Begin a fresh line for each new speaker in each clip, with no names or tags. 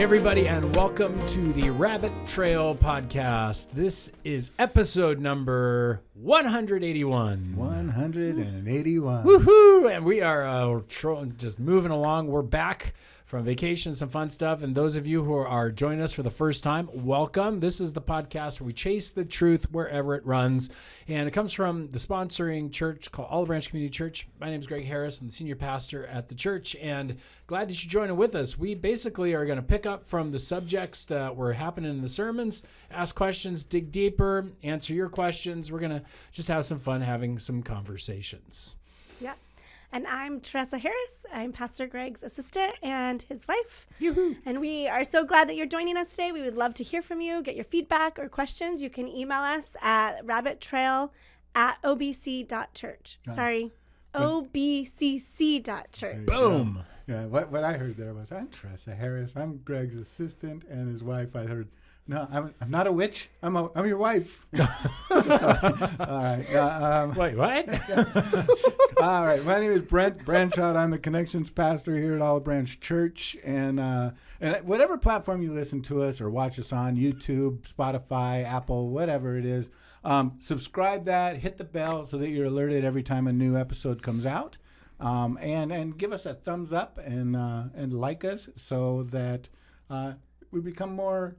Hey, everybody, and welcome to the Rabbit Trail Podcast. This is episode number 181.
181.
Woohoo! And we are just moving along. We're back from vacation, some fun stuff. And those of you who are joining us for the first time, welcome. This is the podcast where we chase the truth wherever it runs. And it comes from the sponsoring church called Olive Branch Community Church. My name is Greg Harris. I'm the senior pastor at the church. And glad that you're joining with us. We basically are going to pick up from the subjects that were happening in the sermons, ask questions, dig deeper, answer your questions. We're going to just have some fun having some conversations.
Yeah. And I'm Teresa Harris. I'm Pastor Greg's assistant and his wife.
Yoo-hoo.
And we are so glad that you're joining us today. We would love to hear from you, get your feedback or questions. You can email us at rabbittrail@obc.church. Sorry, obcc.church.
Boom.
Yeah, what I heard there was, I'm Teresa Harris. I'm Greg's assistant and his wife. I heard, no, I'm not a witch. I'm your wife. All right.
Wait, what?
All right. My name is Brent Branchot. I'm the Connections pastor here at Olive Branch Church. And whatever platform you listen to us or watch us on, YouTube, Spotify, Apple, whatever it is, subscribe that, hit the bell so that you're alerted every time a new episode comes out. And give us a thumbs up and like us so that we become more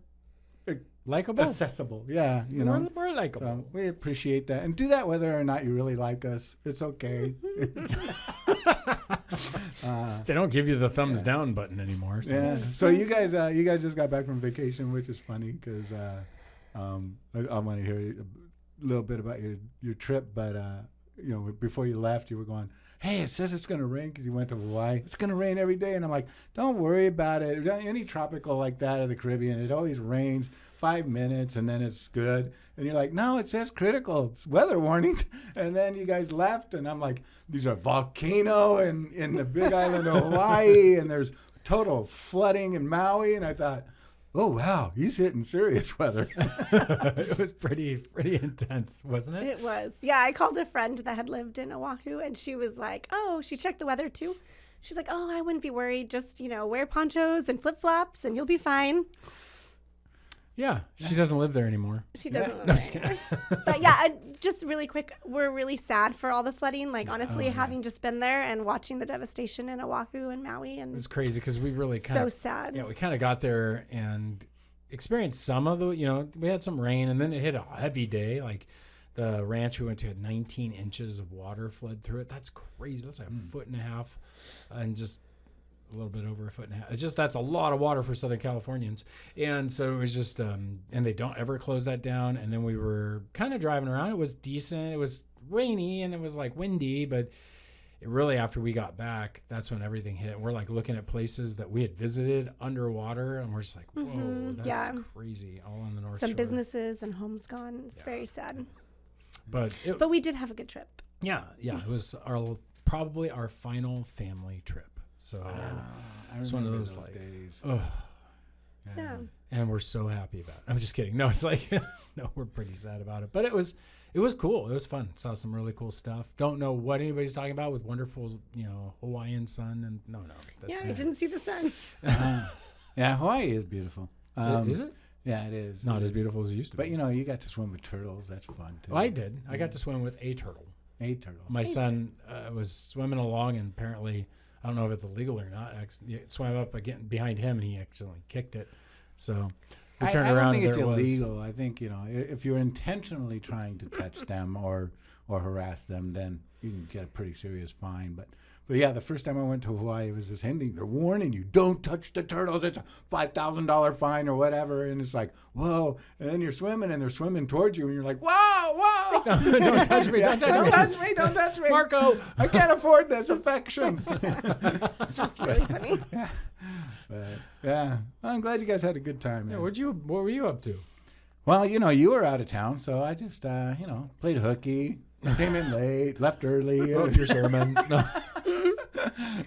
Likeable?
accessible. Yeah, you know.
We're likable.
So we appreciate that. And do that whether or not you really like us. It's okay.
They don't give you the thumbs down button anymore. So.
Yeah. So you guys just got back from vacation, which is funny because I want to hear a little bit about your trip. But before you left, you were going, hey, it says it's going to rain because you went to Hawaii. It's going to rain every day. And I'm like, don't worry about it. Any tropical like that of the Caribbean, it always rains 5 minutes and then it's good. And you're like, no, it says critical. It's weather warnings. And then you guys left. And I'm like, these are volcano in the big island of Hawaii. And there's total flooding in Maui. And I thought, oh, wow, he's hitting serious weather.
It was pretty intense, wasn't it?
It was. Yeah, I called a friend that had lived in Oahu, and she was like, oh, she checked the weather too. She's like, oh, I wouldn't be worried. Just, wear ponchos and flip-flops, and you'll be fine.
Yeah, she doesn't live there anymore.
She doesn't live
No,
there
just kidding.
But yeah, just really quick, we're really sad for all the flooding. Like, honestly, having just been there and watching the devastation in Oahu and Maui. And
It was crazy because we really
so sad.
Yeah, we kind of got there and experienced some of the, we had some rain and then it hit a heavy day. Like the ranch we went to had 19 inches of water flood through it. That's crazy. That's like a foot and a half and just a little bit over a foot and a half. That's a lot of water for Southern Californians. And so it was just, and they don't ever close that down. And then we were kind of driving around. It was decent. It was rainy and it was like windy, but it really, after we got back, that's when everything hit. We're like looking at places that we had visited underwater and we're just like, whoa, that's crazy. All on the North Shore.
Some businesses and homes gone. It's very sad.
But
we did have a good trip.
Yeah. It was probably our final family trip. So it's one of those like
days.
Yeah.
And we're so happy about it. I'm just kidding. No, it's like, no, we're pretty sad about it. But it was cool. It was fun. Saw some really cool stuff. Don't know what anybody's talking about with wonderful, Hawaiian sun. And no.
I didn't see the sun.
Yeah, Hawaii is beautiful.
Is it?
Yeah, it is.
Not as beautiful as it used to
But,
be.
you got to swim with turtles. That's fun, too.
Oh, I did. I got to swim with a turtle.
A turtle.
My son was swimming along, and apparently, I don't know if it's illegal or not, swam up again behind him, and he accidentally kicked it. So we turned around.
I don't think
and
it's
there it
illegal. I think, if you're intentionally trying to touch them or harass them, then you can get a pretty serious fine. But yeah, the first time I went to Hawaii, it was the same thing. They're warning you, don't touch the turtles. It's a $5,000 fine or whatever. And it's like, whoa. And then you're swimming, and they're swimming towards you, and you're like, whoa.
Don't touch me. Don't touch me.
Don't touch me.
Marco.
I can't afford this affection.
That's really funny.
Yeah. But, yeah. I'm glad you guys had a good time.
Yeah,
Man.
what were you up to?
Well, you were out of town, so I just, played hooky, came in late, left early.
Wrote your sermons. No.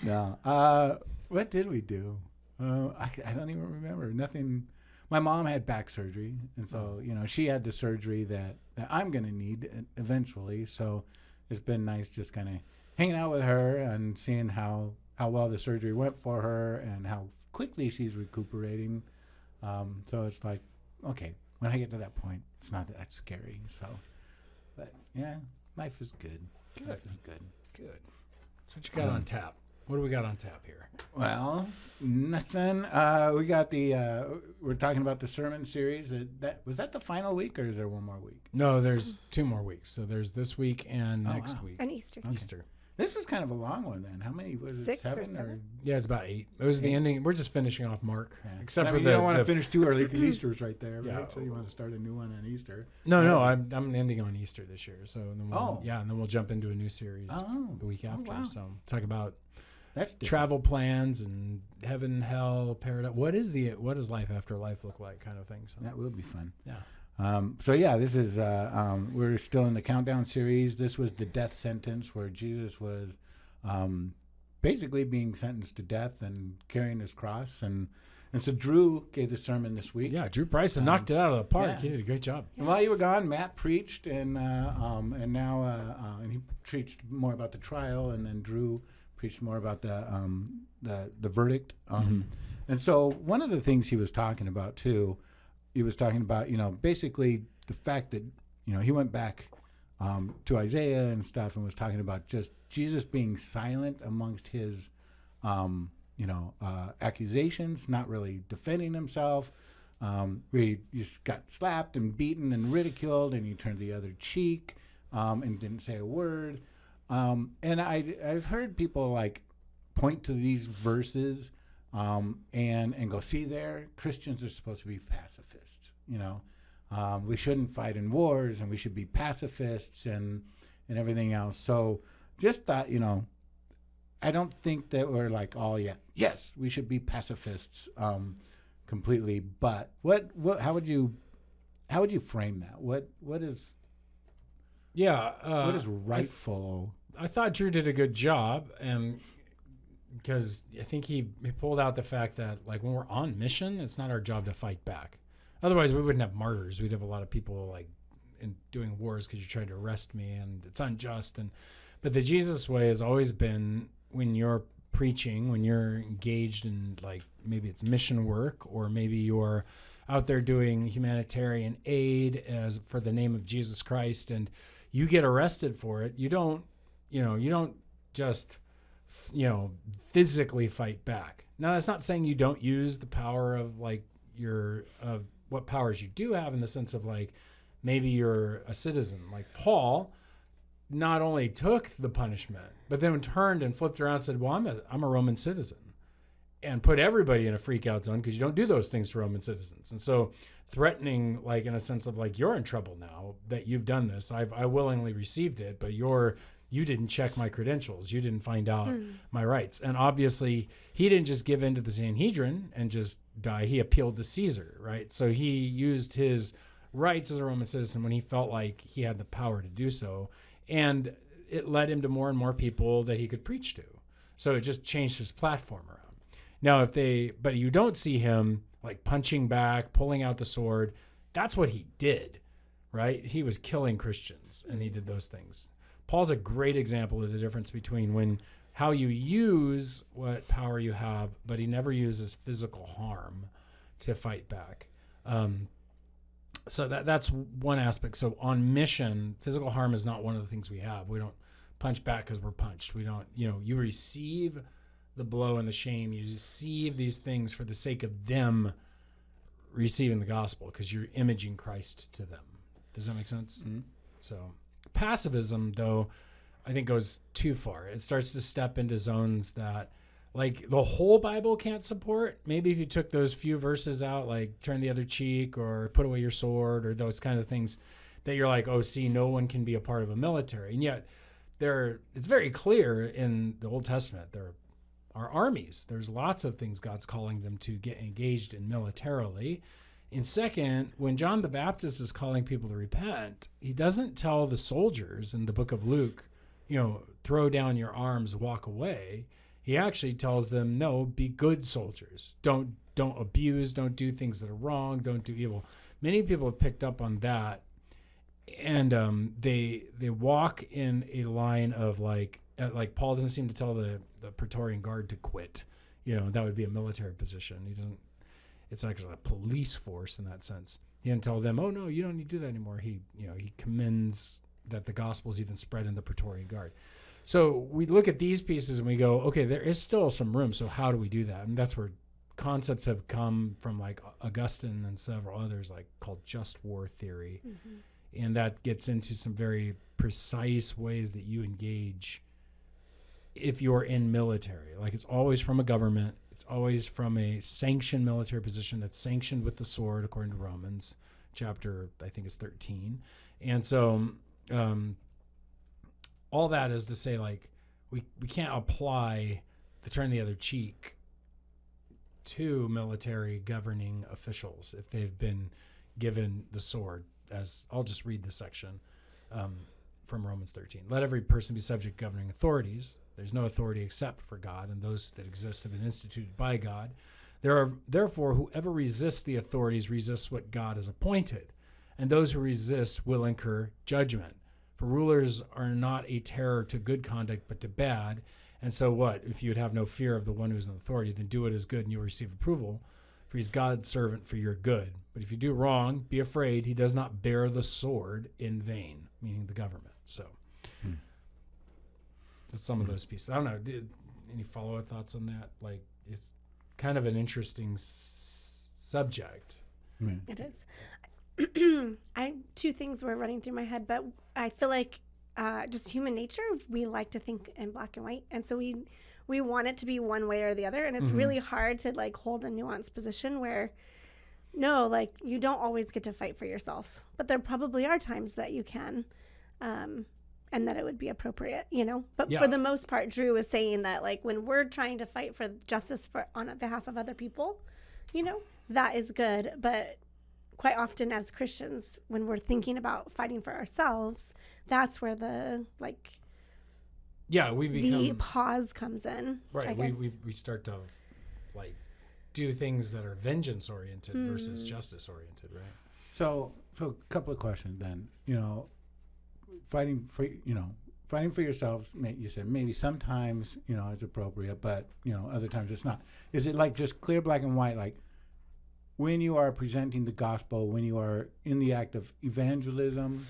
No. What did we do? I don't even remember. Nothing. My mom had back surgery, and so, she had the surgery that I'm going to need eventually. So it's been nice just kind of hanging out with her and seeing how how well the surgery went for her and how quickly she's recuperating. So it's like, okay, when I get to that point, it's not that scary. So, but yeah, life is good. Life is good.
Good. So what you got on tap? What do we got on tap here?
Well, nothing. We got we're talking about the sermon series. Was that the final week, or is there one more week?
No, there's 2 more weeks. So there's this week and next week.
And Easter.
Okay.
Easter.
This was kind of a long one then. How many was it?
6 or
7
7?
Yeah, it's about 8. It was the ending. We're just finishing off Mark,
Yeah.
except
I
for
mean, you don't want to
the
finish too early because Easter's right there, right?
Yeah.
So you want to start a new one on Easter.
No, I'm ending on Easter this year. So then
Oh.
and then we'll jump into a new series the week after.
wow.
So talk about
That's different.
travel plans and heaven, hell, paradise. What does life after life look like, kind of thing. So
That will be fun.
yeah.
So yeah, this is we're still in the countdown series. This was the death sentence where Jesus was basically being sentenced to death and carrying his cross, and so Drew gave the sermon this week.
Yeah, Drew Bryson knocked it out of the park.
yeah.
He did a great job.
And while you were gone, Matt preached, and now he preached more about the trial, and then Drew preached more about the verdict. And so one of the things he was talking about too, he was talking about basically the fact that he went back to Isaiah and stuff and was talking about just Jesus being silent amongst his accusations, not really defending himself. He just got slapped and beaten and ridiculed, and he turned the other cheek and didn't say a word. And I've heard people like point to these verses and go, see there, Christians are supposed to be pacifists. We shouldn't fight in wars, and we should be pacifists and everything else. So just thought, I don't think that we're like, yes, we should be pacifists completely. But how would you frame that? What is what is rightful?
I thought Drew did a good job, and because I think he pulled out the fact that like when we're on mission, it's not our job to fight back. Otherwise, we wouldn't have martyrs. We'd have a lot of people like doing wars because you're trying to arrest me, and it's unjust. But the Jesus way has always been when you're preaching, when you're engaged in like maybe it's mission work, or maybe you're out there doing humanitarian aid as for the name of Jesus Christ, and you get arrested for it. You don't just physically fight back. Now that's not saying you don't use the power of like what powers you do have, in the sense of like maybe you're a citizen. Like Paul not only took the punishment, but then turned and flipped around and said, well, I'm a Roman citizen, and put everybody in a freak out zone because you don't do those things to Roman citizens. And so threatening, like in a sense of like, you're in trouble now that you've done this. I willingly received it, but you didn't check my credentials. You didn't find out my rights. And obviously he didn't just give in to the Sanhedrin and just die. He appealed to Caesar, right? So he used his rights as a Roman citizen when he felt like he had the power to do so. And it led him to more and more people that he could preach to. So it just changed his platform around. Now, but you don't see him like punching back, pulling out the sword. That's what he did, right? He was killing Christians, and he did those things. Paul's a great example of the difference between how you use what power you have, but he never uses physical harm to fight back. So that's one aspect. So on mission, physical harm is not one of the things we have. We don't punch back because we're punched. We don't, you receive the blow and the shame. You receive these things for the sake of them receiving the gospel, because you're imaging Christ to them. Does that make sense? Mm-hmm. So pacifism, though, I think goes too far. It starts to step into zones that like the whole Bible can't support. Maybe if you took those few verses out, like turn the other cheek or put away your sword or those kind of things, that you're like, oh, see, no one can be a part of a military. And yet it's very clear in the Old Testament, there are armies. There's lots of things God's calling them to get engaged in militarily. And second, when John the Baptist is calling people to repent, he doesn't tell the soldiers in the book of Luke, throw down your arms, walk away. He actually tells them, no, be good soldiers. Don't abuse, don't do things that are wrong, don't do evil. Many people have picked up on that, and they walk in a line of like like Paul doesn't seem to tell the Praetorian Guard to quit. That would be a military position. He doesn't. It's actually a police force in that sense. He didn't tell them, oh no, you don't need to do that anymore. He commends that the gospel is even spread in the Praetorian Guard. So we look at these pieces and we go, okay, there is still some room. So how do we do that? And that's where concepts have come from, like Augustine and several others, like called just war theory. And that gets into some very precise ways that you engage if you're in military. Like, it's always from a government. It's always from a sanctioned military position that's sanctioned with the sword, according to Romans chapter, I think it's 13. And so all that is to say, like, we can't apply the turn the other cheek to military governing officials if they've been given the sword. As I'll just read this section from Romans 13. Let every person be subject to governing authorities. There's no authority except for God, and those that exist have been instituted by God. Therefore, whoever resists the authorities resists what God has appointed, and those who resist will incur judgment. For rulers are not a terror to good conduct, but to bad. And so what? If you would have no fear of the one who's in authority, then do what is good, and you'll receive approval. For he's God's servant for your good. But if you do wrong, be afraid. He does not bear the sword in vain, meaning the government. So that's some of those pieces. I don't know. Any follow-up thoughts on that? Like, it's kind of an interesting subject.
It is. Two things were running through my head, but I feel like just human nature, we like to think in black and white. And so we want it to be one way or the other. And it's really hard to like hold a nuanced position where, no, like, you don't always get to fight for yourself, but there probably are times that you can, and that it would be appropriate, but for the most part, Drew is saying that, like, when we're trying to fight for justice on behalf of other people, that is good. But quite often as Christians, when we're thinking about fighting for ourselves, that's where the the pause comes in.
Right. We start to like do things that are vengeance oriented versus justice oriented, right?
So a couple of questions then. Fighting for yourself, you said maybe sometimes, it's appropriate, but, other times it's not. Is it like just clear black and white, like when you are presenting the gospel, when you are in the act of evangelism,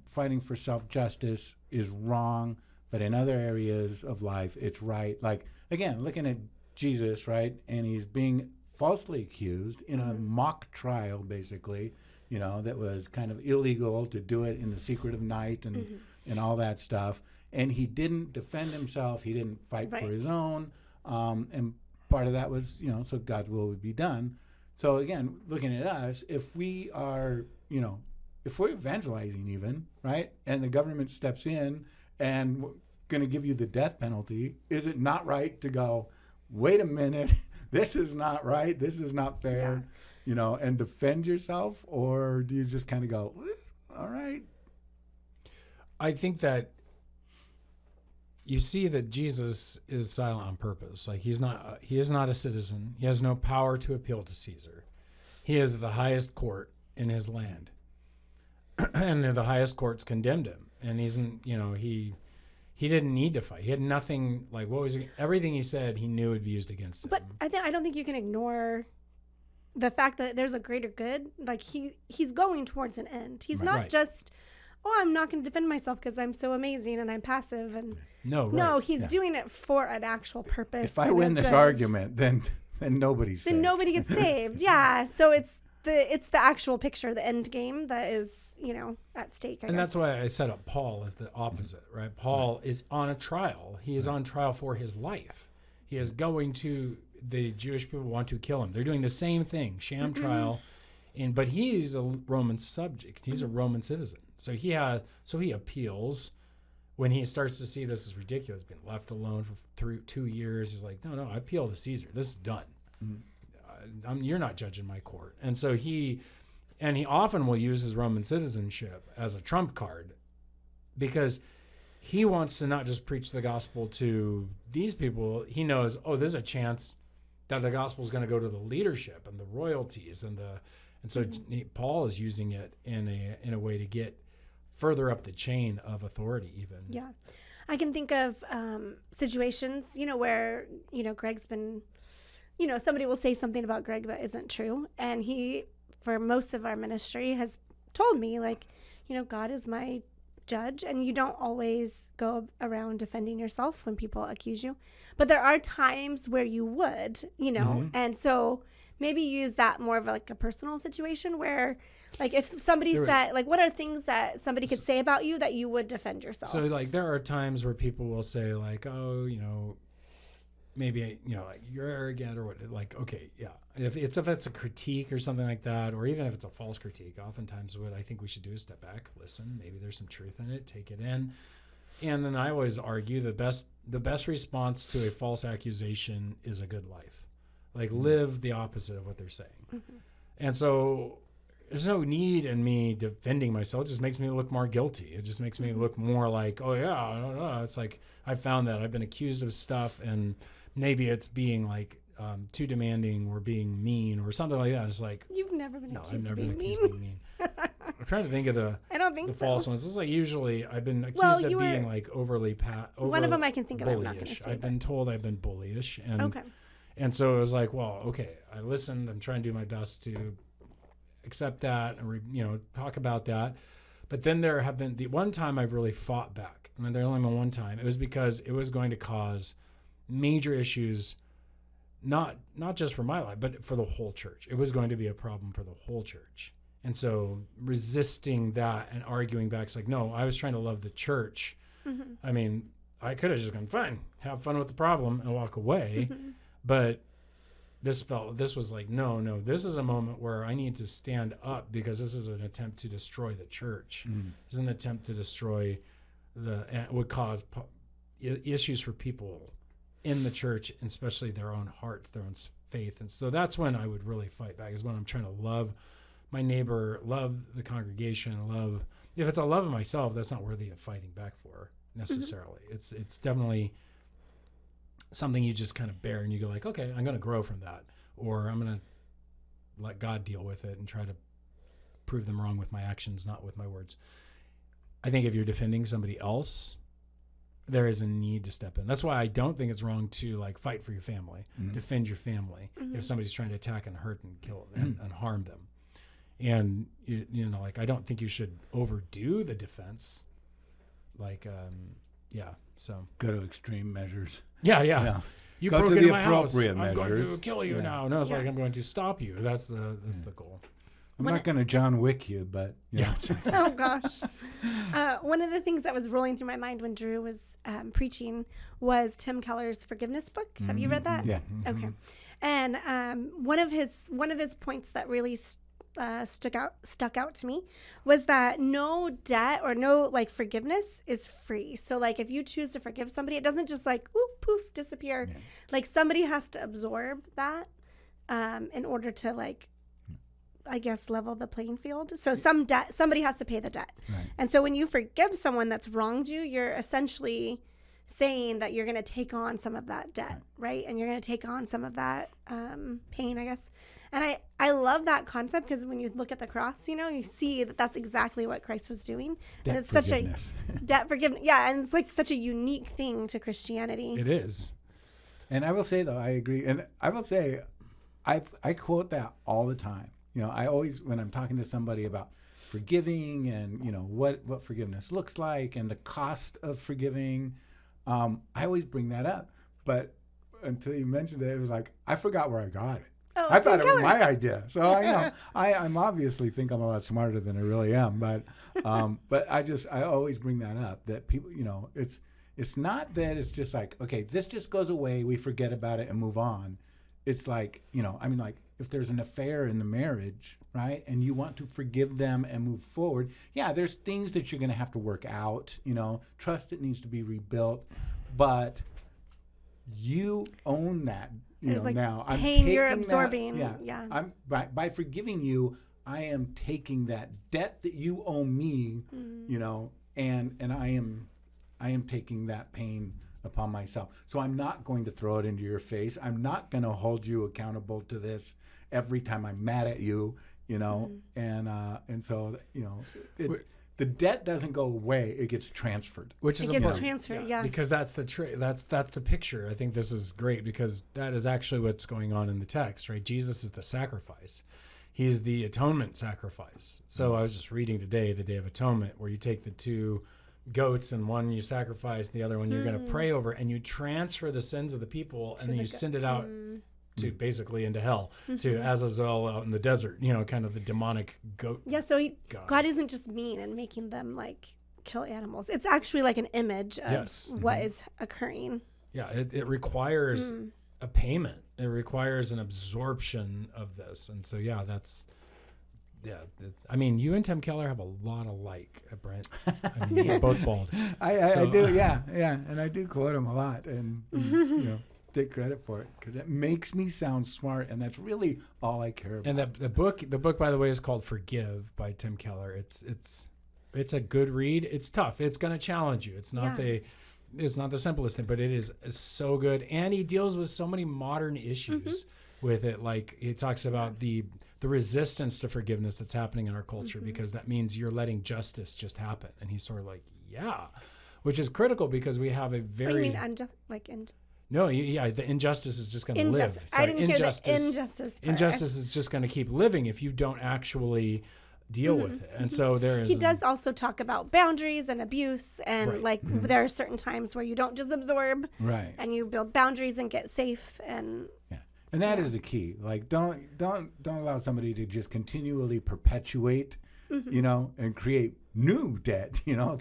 fighting for self-justice is wrong, but in other areas of life, it's right? Like, again, looking at Jesus, right, and he's being falsely accused in a mock trial, basically, that was kind of illegal to do it in the secret of night and all that stuff. And he didn't defend himself. He didn't fight for his own. And part of that was, so God's will would be done. So again, looking at us, if we are, if we're evangelizing even, right, and the government steps in and we're going to give you the death penalty, is it not right to go, wait a minute, this is not right, this is not fair, and defend yourself? Or do you just kind of go, all right?
I think that you see that Jesus is silent on purpose. Like, he is not a citizen. He has no power to appeal to Caesar. He is the highest court in his land. And the highest courts condemned him. And he didn't need to fight. He had nothing, like, everything he said, he knew would be used against him.
But I don't think you can ignore the fact that there's a greater good. Like, he's going towards an end. He's not just, I'm not going to defend myself because I'm so amazing and I'm passive. And no, he's doing it for an actual purpose.
If I win this argument, then nobody's saved.
Then nobody gets saved. Yeah. So it's the actual picture, the end game that is, at stake.
And that's why I set up Paul as the opposite, right? Paul is on a trial. He is on trial for his life. He is going to, the Jewish people want to kill him. They're doing the same thing, sham trial. But he's a Roman subject. He's a Roman citizen. So he appeals when he starts to see this is ridiculous, being left alone for 2 years. He's like, no, I appeal to Caesar. This is done. You're not judging my court. And so he often will use his Roman citizenship as a trump card because he wants to not just preach the gospel to these people. He knows, there's a chance that the gospel is going to go to the leadership and the royalties and so Paul is using it in a way to get further up the chain of authority even.
Yeah. I can think of situations, where, Greg's been, somebody will say something about Greg that isn't true. And he, for most of our ministry, has told me, like, God is my judge, and you don't always go around defending yourself when people accuse you. But there are times where you would, and so maybe use that more of like a personal situation where, like, if somebody said, like, what are things that somebody could say about you that you would defend yourself?
So, like, there are times where people will say, like, oh, maybe, like, you're arrogant or what, like, okay, yeah. If it's a critique or something like that, or even if it's a false critique, oftentimes what I think we should do is step back, listen, maybe there's some truth in it, take it in. And then I always argue the best response to a false accusation is a good life. Like, live the opposite of what they're saying. Mm-hmm. And so there's no need in me defending myself. It just makes me look more guilty. It just makes me look more like, oh, yeah, I don't know. It's like I found that I've been accused of stuff, and maybe it's being like too demanding or being mean or something like that. It's like,
you've never been accused
I've never
of
been accused
being
of being mean. I'm trying to think of the false ones. This is like usually I've been accused of being like overly
one of them I can think of. I'm not going to say.
I've been told I've been bullyish, and
okay.
And so it was like, well, okay, I listened. I'm trying to do my best to accept that and talk about that. But then there have been the one time I've really fought back. I mean, there's only been one time. It was because it was going to cause major issues, not just for my life, but for the whole church. It was going to be a problem for the whole church. And so resisting that and arguing back, it's like, no, I was trying to love the church. Mm-hmm. I mean, I could have just gone, fine, have fun with the problem and walk away. Mm-hmm. But this was like, no, this is a moment where I need to stand up because this is an attempt to destroy the church. Mm. This is an attempt to destroy would cause issues for people in the church, and especially their own hearts, their own faith. And so that's when I would really fight back, is when I'm trying to love my neighbor, love the congregation, if it's a love of myself, that's not worthy of fighting back for necessarily. Mm-hmm. It's definitely something you just kind of bear, and you go like, okay, I'm going to grow from that, or I'm going to let God deal with it and try to prove them wrong with my actions, not with my words. I think if you're defending somebody else, there is a need to step in. That's why I don't think it's wrong to like fight for your family, defend your family if somebody's trying to attack and hurt and kill and harm them. And like, I don't think you should overdo the defense. Like, so
go to extreme measures.
Yeah. You
go
broke
to
into
the
my
appropriate
house.
measures.
I'm going to kill you now. No, it's like I'm going to stop you. That's the goal.
I'm not going to John Wick you, but
oh gosh. One of the things that was rolling through my mind when Drew was preaching was Tim Keller's forgiveness book. Have you read that?
Yeah.
Okay. And one of his points that really stuck out to me was that no debt or no like forgiveness is free. So like if you choose to forgive somebody, it doesn't just like poof disappear. Yeah. Like somebody has to absorb that in order to like, I guess, level the playing field. So somebody has to pay the debt. Right. And so when you forgive someone that's wronged you, you're essentially saying that you're going to take on some of that debt, right? And you're going to take on some of that pain, I guess. And I love that concept because when you look at the cross, you see that that's exactly what Christ was doing.
Debt
and it's
forgiveness.
Such a debt forgiveness. Yeah, and it's like such a unique thing to Christianity.
It is.
And I will say, though, I agree. And I will say, I quote that all the time. I always, when I'm talking to somebody about forgiving and, what forgiveness looks like and the cost of forgiving, I always bring that up. But until you mentioned it, it was like, I forgot where I got it.
Oh,
I thought it was my idea. So I'm obviously think I'm a lot smarter than I really am. But I always bring that up, that people, it's not that it's just like, okay, this just goes away, we forget about it and move on. It's like, like if there's an affair in the marriage, right, and you want to forgive them and move forward, there's things that you're going to have to work out, trust that needs to be rebuilt, but you own that,
like
now.
I'm taking you're absorbing.
That, I'm by forgiving you, I am taking that debt that you owe me, and I am taking that pain upon myself. So I'm not going to throw it into your face. I'm not going to hold you accountable to this every time I'm mad at you, and so, the debt doesn't go away; it gets transferred.
Which is
It gets
important.
transferred, yeah.
Because that's the that's the picture. I think this is great because that is actually what's going on in the text, right? Jesus is the sacrifice. He's the atonement sacrifice. So I was just reading today, the Day of Atonement, where you take the 2 goats and one you sacrifice, the other one you're going to pray over, and you transfer the sins of the people, and then you send it out to basically into hell, to Azazel out in the desert, you know, kind of the demonic goat.
Yeah, so God isn't just mean and making them like kill animals. It's actually like an image of what is occurring.
Yeah, it requires a payment. It requires an absorption of this. And so, I mean, you and Tim Keller have a lot alike, Brent. I mean, you're both bald.
I do, yeah. And I do quote him a lot and you know, take credit for it because it makes me sound smart, and that's really all I care about.
And the book, by the way, is called Forgive by Tim Keller. It's a good read. It's tough. It's going to challenge you. It's not the simplest thing, but it is so good. And he deals with so many modern issues with it. Like he talks about the resistance to forgiveness that's happening in our culture because that means you're letting justice just happen. And he's sort of like, which is critical because we have a very...
What do you mean
No, the injustice is just going to live.
I didn't hear the injustice part.
Injustice is just going to keep living if you don't actually deal with it. And so there is...
He does also talk about boundaries and abuse, and there are certain times where you don't just absorb, and you build boundaries and get safe. And
and that is the key. Like, don't allow somebody to just continually perpetuate, you know, and create new debt. You know,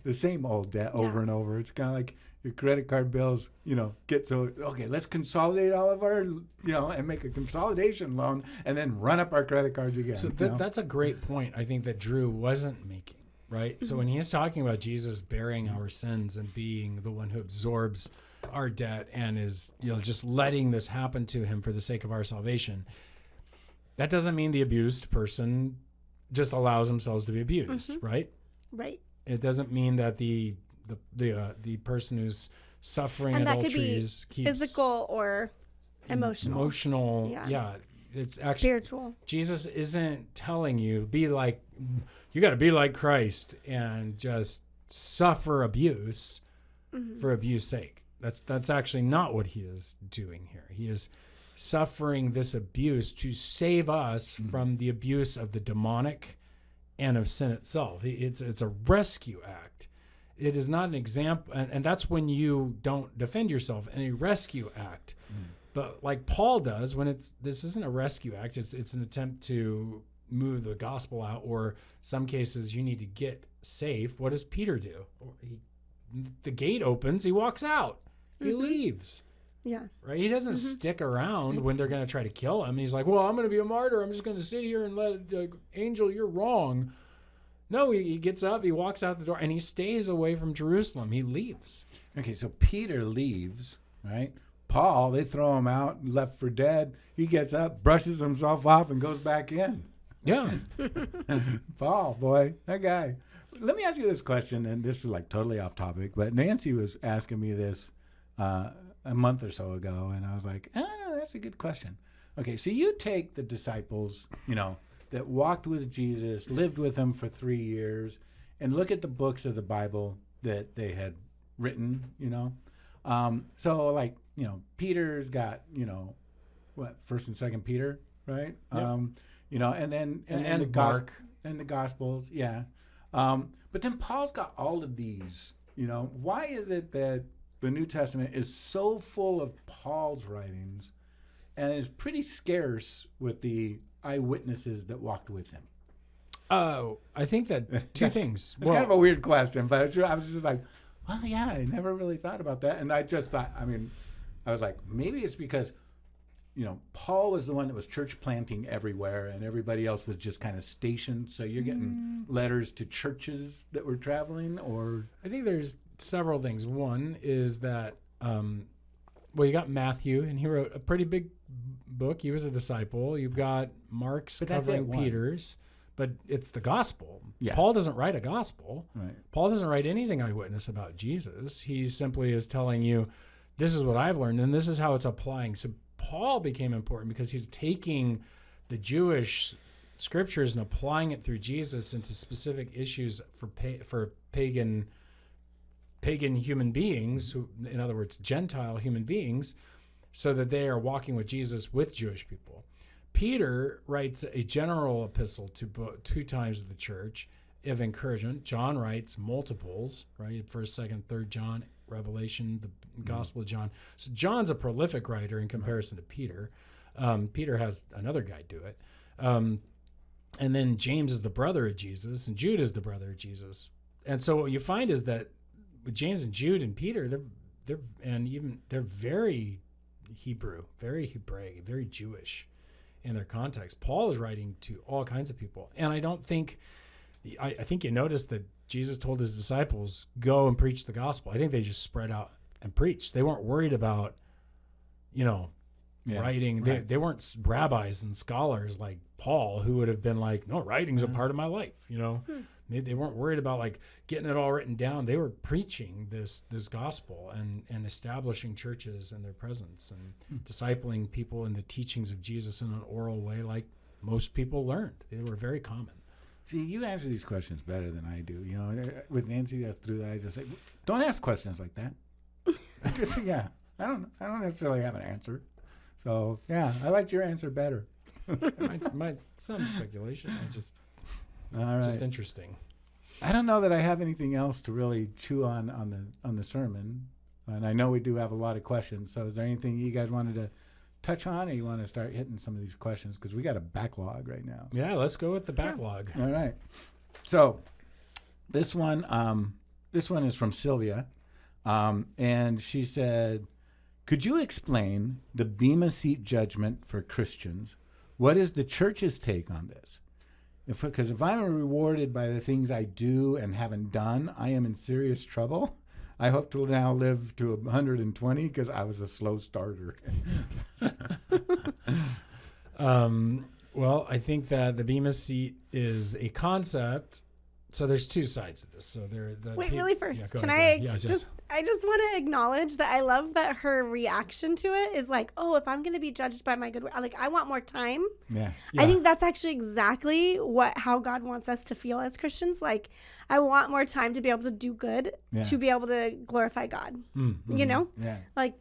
the same old debt over and over. It's kind of like your credit card bills, you know, okay, let's consolidate all of our, you know, and make a consolidation loan and then run up our credit cards again.
So that's a great point, I think, that Drew wasn't making, right? So when he's talking about Jesus bearing our sins and being the one who absorbs our debt and is, you know, just letting this happen to him for the sake of our salvation, that doesn't mean the abused person just allows themselves to be abused, right?
Right.
It doesn't mean that the person who's suffering
and
adulteries
that could be physical or emotional.
It's actually
spiritual.
Jesus isn't telling you you got to be like Christ and just suffer abuse for abuse's sake. That's actually not what he is doing here. He is suffering this abuse to save us from the abuse of the demonic and of sin itself. It's a rescue act. It is not an example, and that's when you don't defend yourself in a rescue act. But like Paul does, when this isn't a rescue act, it's an attempt to move the gospel out, or some cases you need to get safe. What does Peter do? The gate opens, he walks out, he leaves.
Yeah.
Right? He doesn't stick around when they're going to try to kill him. He's like, well, I'm going to be a martyr. I'm just going to sit here and let Angel, you're wrong. No, he gets up, he walks out the door, and he stays away from Jerusalem. He leaves.
Okay, so Peter leaves, right? Paul, they throw him out, left for dead. He gets up, brushes himself off, and goes back in.
Yeah.
Paul, boy, that guy. Let me ask you this question, and this is like totally off topic, but Nancy was asking me this a month or so ago, and I was like, no, that's a good question. Okay, so you take the disciples, you know, that walked with Jesus, lived with him for 3 years, and look at the books of the Bible that they had written, you know. So, like, you know, Peter's got, you know, what, 1st and 2nd Peter, right?
Yep.
You know, and then
the Mark.
And the Gospels, yeah. But then Paul's got all of these, you know. Why is it that the New Testament is so full of Paul's writings and is pretty scarce with the eyewitnesses that walked with him?
Oh, I think that two things.
It's kind of a weird question, but I was just like, well, yeah, I never really thought about that. And I just thought, I was like, maybe it's because, you know, Paul was the one that was church planting everywhere and everybody else was just kind of stationed. So you're getting letters to churches that were traveling, or?
I think there's several things. One is that, you got Matthew, and he wrote a pretty big book. He was a disciple. You've got Mark's covering Peter's, but it's the gospel. Yeah. Paul doesn't write a gospel.
Right.
Paul doesn't write anything eyewitness about Jesus. He simply is telling you, this is what I've learned, and this is how it's applying. So Paul became important because he's taking the Jewish scriptures and applying it through Jesus into specific issues for pagan human beings, who, in other words, Gentile human beings, so that they are walking with Jesus with Jewish people. Peter writes a general epistle to two times to the church of encouragement. John writes multiples, right? 1st, 2nd, 3rd John, Revelation, the Gospel of John. So John's a prolific writer in comparison to Peter. Peter has another guy do it. And then James is the brother of Jesus, and Jude is the brother of Jesus. And so what you find is that with James and Jude and Peter, they're very Hebrew, very Hebraic, very Jewish in their context. Paul is writing to all kinds of people. And I think you notice that Jesus told his disciples, go and preach the gospel. I think they just spread out and preached. They weren't worried about, writing. Right. They weren't rabbis and scholars like Paul, who would have been like, no, writing's a part of my life. They weren't worried about like getting it all written down. They were preaching this gospel and establishing churches in their presence and discipling people in the teachings of Jesus in an oral way, like most people learned. They were very common.
See, you answer these questions better than I do. With Nancy, that's through that. I just say, don't ask questions like that. I don't necessarily have an answer. So I liked your answer better.
Some speculation. Just interesting.
I don't know that I have anything else to really chew on the sermon, and I know we do have a lot of questions. So, is there anything you guys wanted to touch on, or you want to start hitting some of these questions, because we got a backlog right now?
Yeah, let's go with the backlog.
All right. So, this one is from Sylvia, and she said, "Could you explain the Bema Seat judgment for Christians? What is the church's take on this? Because if I'm rewarded by the things I do and haven't done, I am in serious trouble. I hope to now live to 120 because I was a slow starter."
Well, I think that the Bema Seat is a concept. So there's two sides to this. So
really first, I just want to acknowledge that I love that her reaction to it is like, oh, if I'm going to be judged by my good work, like I want more time.
Yeah.
I think that's actually exactly how God wants us to feel as Christians. Like, I want more time to be able to do good, to be able to glorify God.
Yeah.
Like,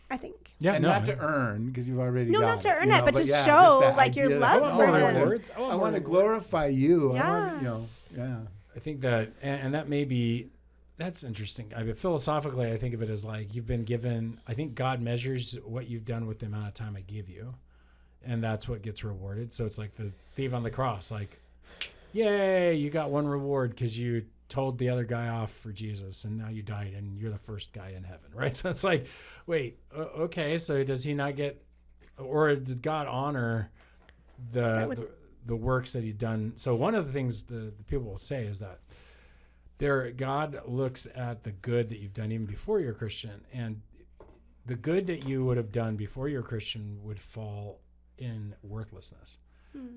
I think.
Yeah, and not to earn, because you've already got
not to
it,
earn it, but to show like your love for Him.
I want to glorify you.
Yeah.
I think that, and that may be, that's interesting. I mean, philosophically, I think of it as like you've been given, I think God measures what you've done with the amount of time I give you, and that's what gets rewarded. So it's like the thief on the cross, like, yay, you got one reward because you told the other guy off for Jesus, and now you died, and you're the first guy in heaven, right? So it's like, wait, okay, so does he not get, or did God honor the works that he'd done? So one of the things the people will say is that God looks at the good that you've done even before you're a Christian, and the good that you would have done before you're a Christian would fall in worthlessness.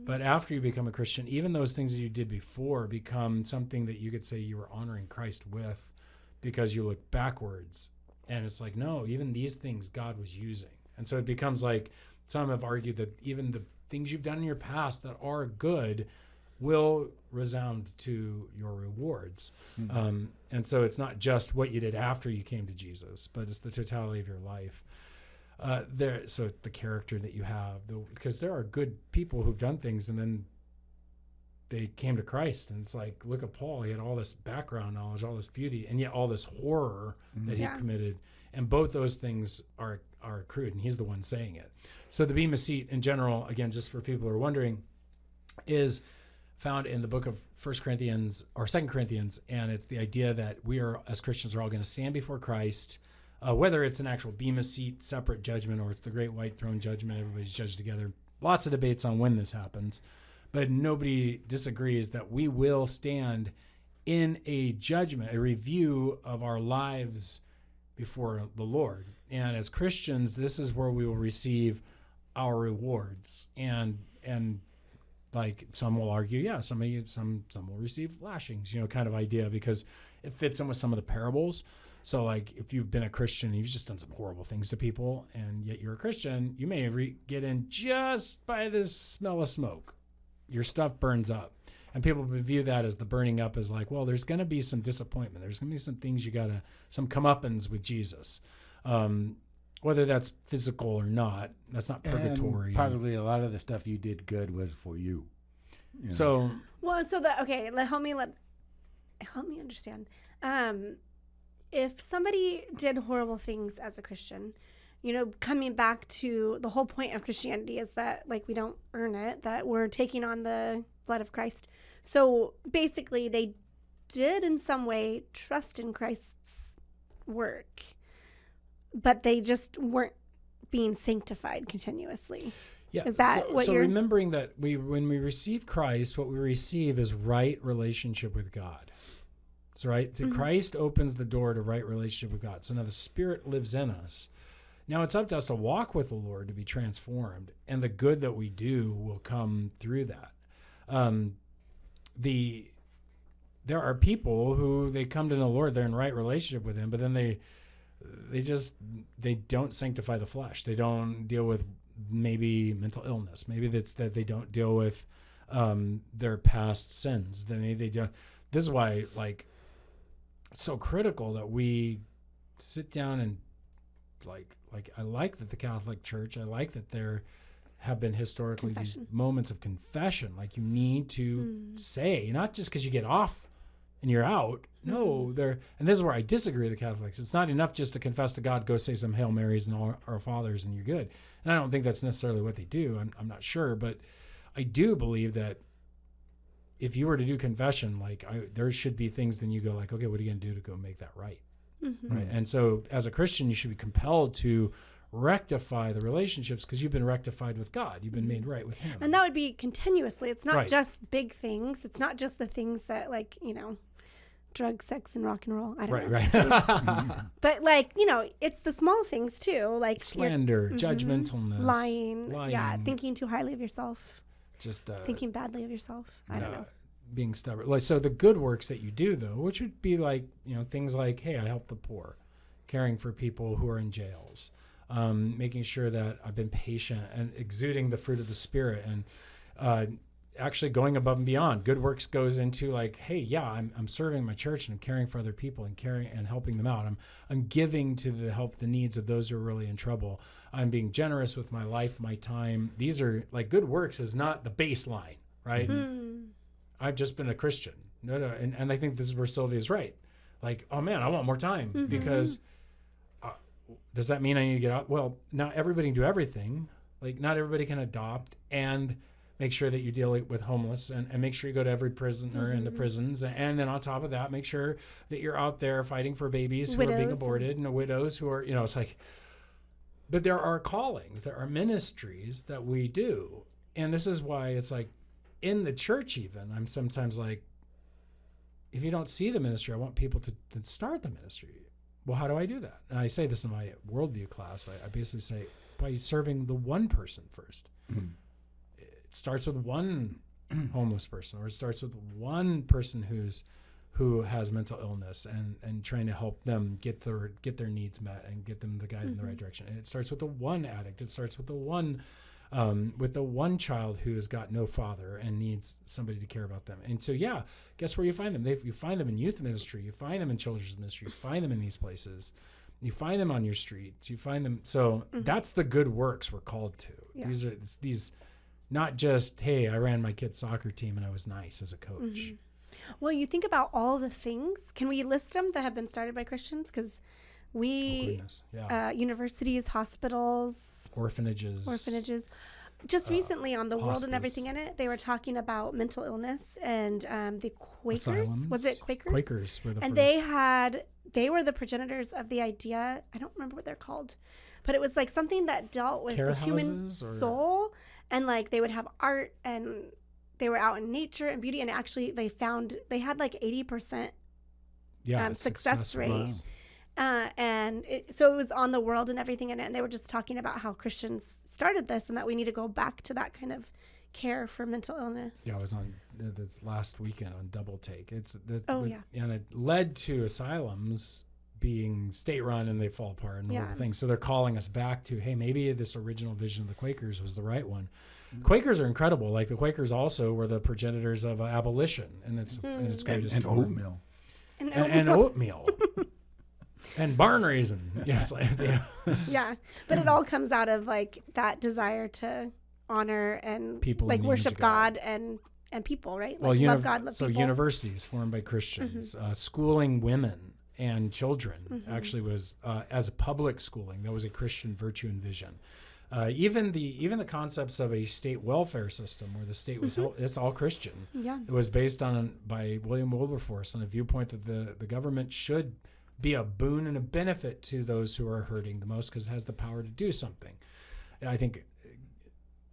But after you become a Christian, even those things that you did before become something that you could say you were honoring Christ with, because you look backwards. And it's like, no, even these things God was using. And so it becomes like, some have argued that even the things you've done in your past that are good will resound to your rewards. And so it's not just what you did after you came to Jesus, but it's the totality of your life. So the character that you have, because there are good people who've done things and then they came to Christ, and it's like, look at Paul. He had all this background knowledge, all this beauty, and yet all this horror that he committed. And both those things are accrued, and he's the one saying it. So the Bema Seat in general, again, just for people who are wondering, is found in the book of 1 Corinthians or 2 Corinthians, and it's the idea that we are, as Christians, are all going to stand before Christ, whether it's an actual Bema Seat, separate judgment, or it's the great white throne judgment, everybody's judged together. Lots of debates on when this happens, but nobody disagrees that we will stand in a judgment, a review of our lives before the Lord. And as Christians, this is where we will receive our rewards. And like some will argue, some will receive lashings, kind of idea, because it fits in with some of the parables. So like if you've been a Christian, you've just done some horrible things to people, and yet you're a Christian, you may get in just by the smell of smoke. your stuff burns up. And people would view that as the burning up as like, well, there's going to be some disappointment. There's going to be some things some comeuppance with Jesus. Whether that's physical or not, that's not purgatory.
And probably a lot of the stuff you did good was for you. You know?
So,
help me understand. If somebody did horrible things as a Christian, coming back to the whole point of Christianity is that like we don't earn it, that we're taking on the blood of Christ. So basically they did in some way trust in Christ's work, but they just weren't being sanctified continuously.
Yeah.
Is that what you're...
remembering that when we receive Christ, what we receive is right relationship with God. So Christ opens the door to right relationship with God. So now the Spirit lives in us. Now it's up to us to walk with the Lord to be transformed, and the good that we do will come through that. There are people who they come to know the Lord, they're in right relationship with Him, but then they don't sanctify the flesh. They don't deal with maybe mental illness. Maybe that's that they don't deal with their past sins. They don't. This is why it's so critical that we sit down and like I like that the Catholic Church, I like that there have been historically these moments of confession. Like you need to say, not just because you get off and you're out. No, and this is where I disagree with the Catholics. It's not enough just to confess to God, go say some Hail Marys and all our fathers and you're good. And I don't think that's necessarily what they do. I'm not sure, but I do believe that if you were to do confession, there should be things then you go like, okay, what are you going to do to go make that right?
Mm-hmm.
Right. And so as a Christian, you should be compelled to rectify the relationships because you've been rectified with God. You've been made right with Him.
And that would be continuously. It's not just big things. It's not just the things that drugs, sex, and rock and roll. I don't know. But it's the small things too. Like
slander, judgmentalness,
lying. Yeah. Thinking too highly of yourself.
Just
thinking badly of yourself. I don't know.
Being stubborn. So the good works that you do though, which would be things like, hey, I help the poor, caring for people who are in jails, making sure that I've been patient and exuding the fruit of the Spirit and actually going above and beyond. Good works goes into hey, yeah, I'm serving my church and I'm caring for other people and caring and helping them out. I'm giving to help the needs of those who are really in trouble. I'm being generous with my life, my time. These are good works is not the baseline, right?
Mm-hmm.
I've just been a Christian. No. And I think this is where Sylvia's right. Oh man, I want more time because does that mean I need to get out? Well, not everybody can do everything. Not everybody can adopt and make sure that you deal with homeless and make sure you go to every prisoner in the prisons. And then on top of that, make sure that you're out there fighting for babies who are being aborted and widows who are, but there are callings, there are ministries that we do. And this is why it's in the church even, I'm sometimes if you don't see the ministry, I want people to start the ministry. Well, how do I do that? And I say this in my worldview class. I basically say by serving the one person first. Mm-hmm. It starts with one homeless person, or it starts with one person who has mental illness and trying to help them get their needs met and get them the guide in the right direction. And it starts with the one addict. It starts with the one child who has got no father and needs somebody to care about them. And so, yeah, guess where you find them? You find them in youth ministry. You find them in children's ministry. You find them in these places. You find them on your streets. You find them. So that's the good works we're called to. Yeah. These not just, hey, I ran my kid's soccer team and I was nice as a coach.
Mm-hmm. Well, you think about all the things. Can we list them that have been started by Christians? Because universities, hospitals,
orphanages.
Just recently on The World and Everything in It, they were talking about mental illness and the Quakers. Asylums. Was it Quakers?
Quakers were the
and
first.
They were the progenitors of the idea. I don't remember what they're called, but it was something that dealt with the human soul, and they would have art and they were out in nature and beauty, and actually they had 80% success rate. Wow. So it was on The World and Everything in It, and they were just talking about how Christians started this and that we need to go back to that kind of care for mental illness.
Yeah, I was on this last weekend on Double Take. And it led to asylums being state-run and they fall apart and the whole thing. So they're calling us back to, hey, maybe this original vision of the Quakers was the right one. Quakers are incredible. Like the Quakers also were the progenitors of abolition in its greatest
And
form.
oatmeal.
And oatmeal. And barn raisin. Yes.
Yeah, but it all comes out of like that desire to honor and
People in
like
the image
worship
of God.
and people, right?
Well,
Like love God, love
so
people.
universities formed by Christians, schooling women and children actually was as a public schooling. That was a Christian virtue and vision. Even the concepts of a state welfare system where the state was it's all Christian.
Yeah.
It was based by William Wilberforce on a viewpoint that the government should be a boon and a benefit to those who are hurting the most because it has the power to do something. I think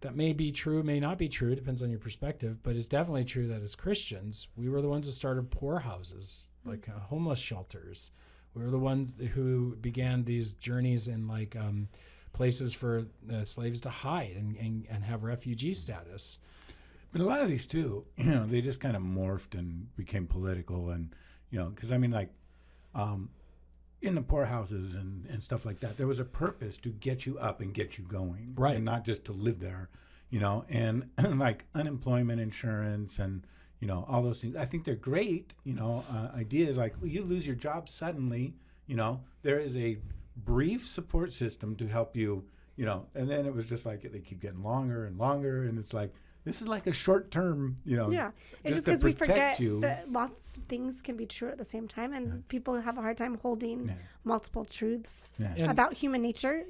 that may be true, may not be true, depends on your perspective, but it's definitely true that as Christians, we were the ones that started poorhouses, like homeless shelters. We were the ones who began these journeys in like places for slaves to hide and have refugee status.
But a lot of these too, they just kind of morphed and became political, and because I mean, like, in the poorhouses and stuff like that, there was a purpose to get you up and get you going,
right?
And not just to live there, and like unemployment insurance and all those things. I think they're great, ideas like you lose your job suddenly, there is a brief support system to help you, and then it was just like they keep getting longer and longer, and it's like this is like a short term,
Yeah, it's just
to
because we
protect
forget
you.
that lots of things can be true at the same time, and people have a hard time holding multiple truths about human nature,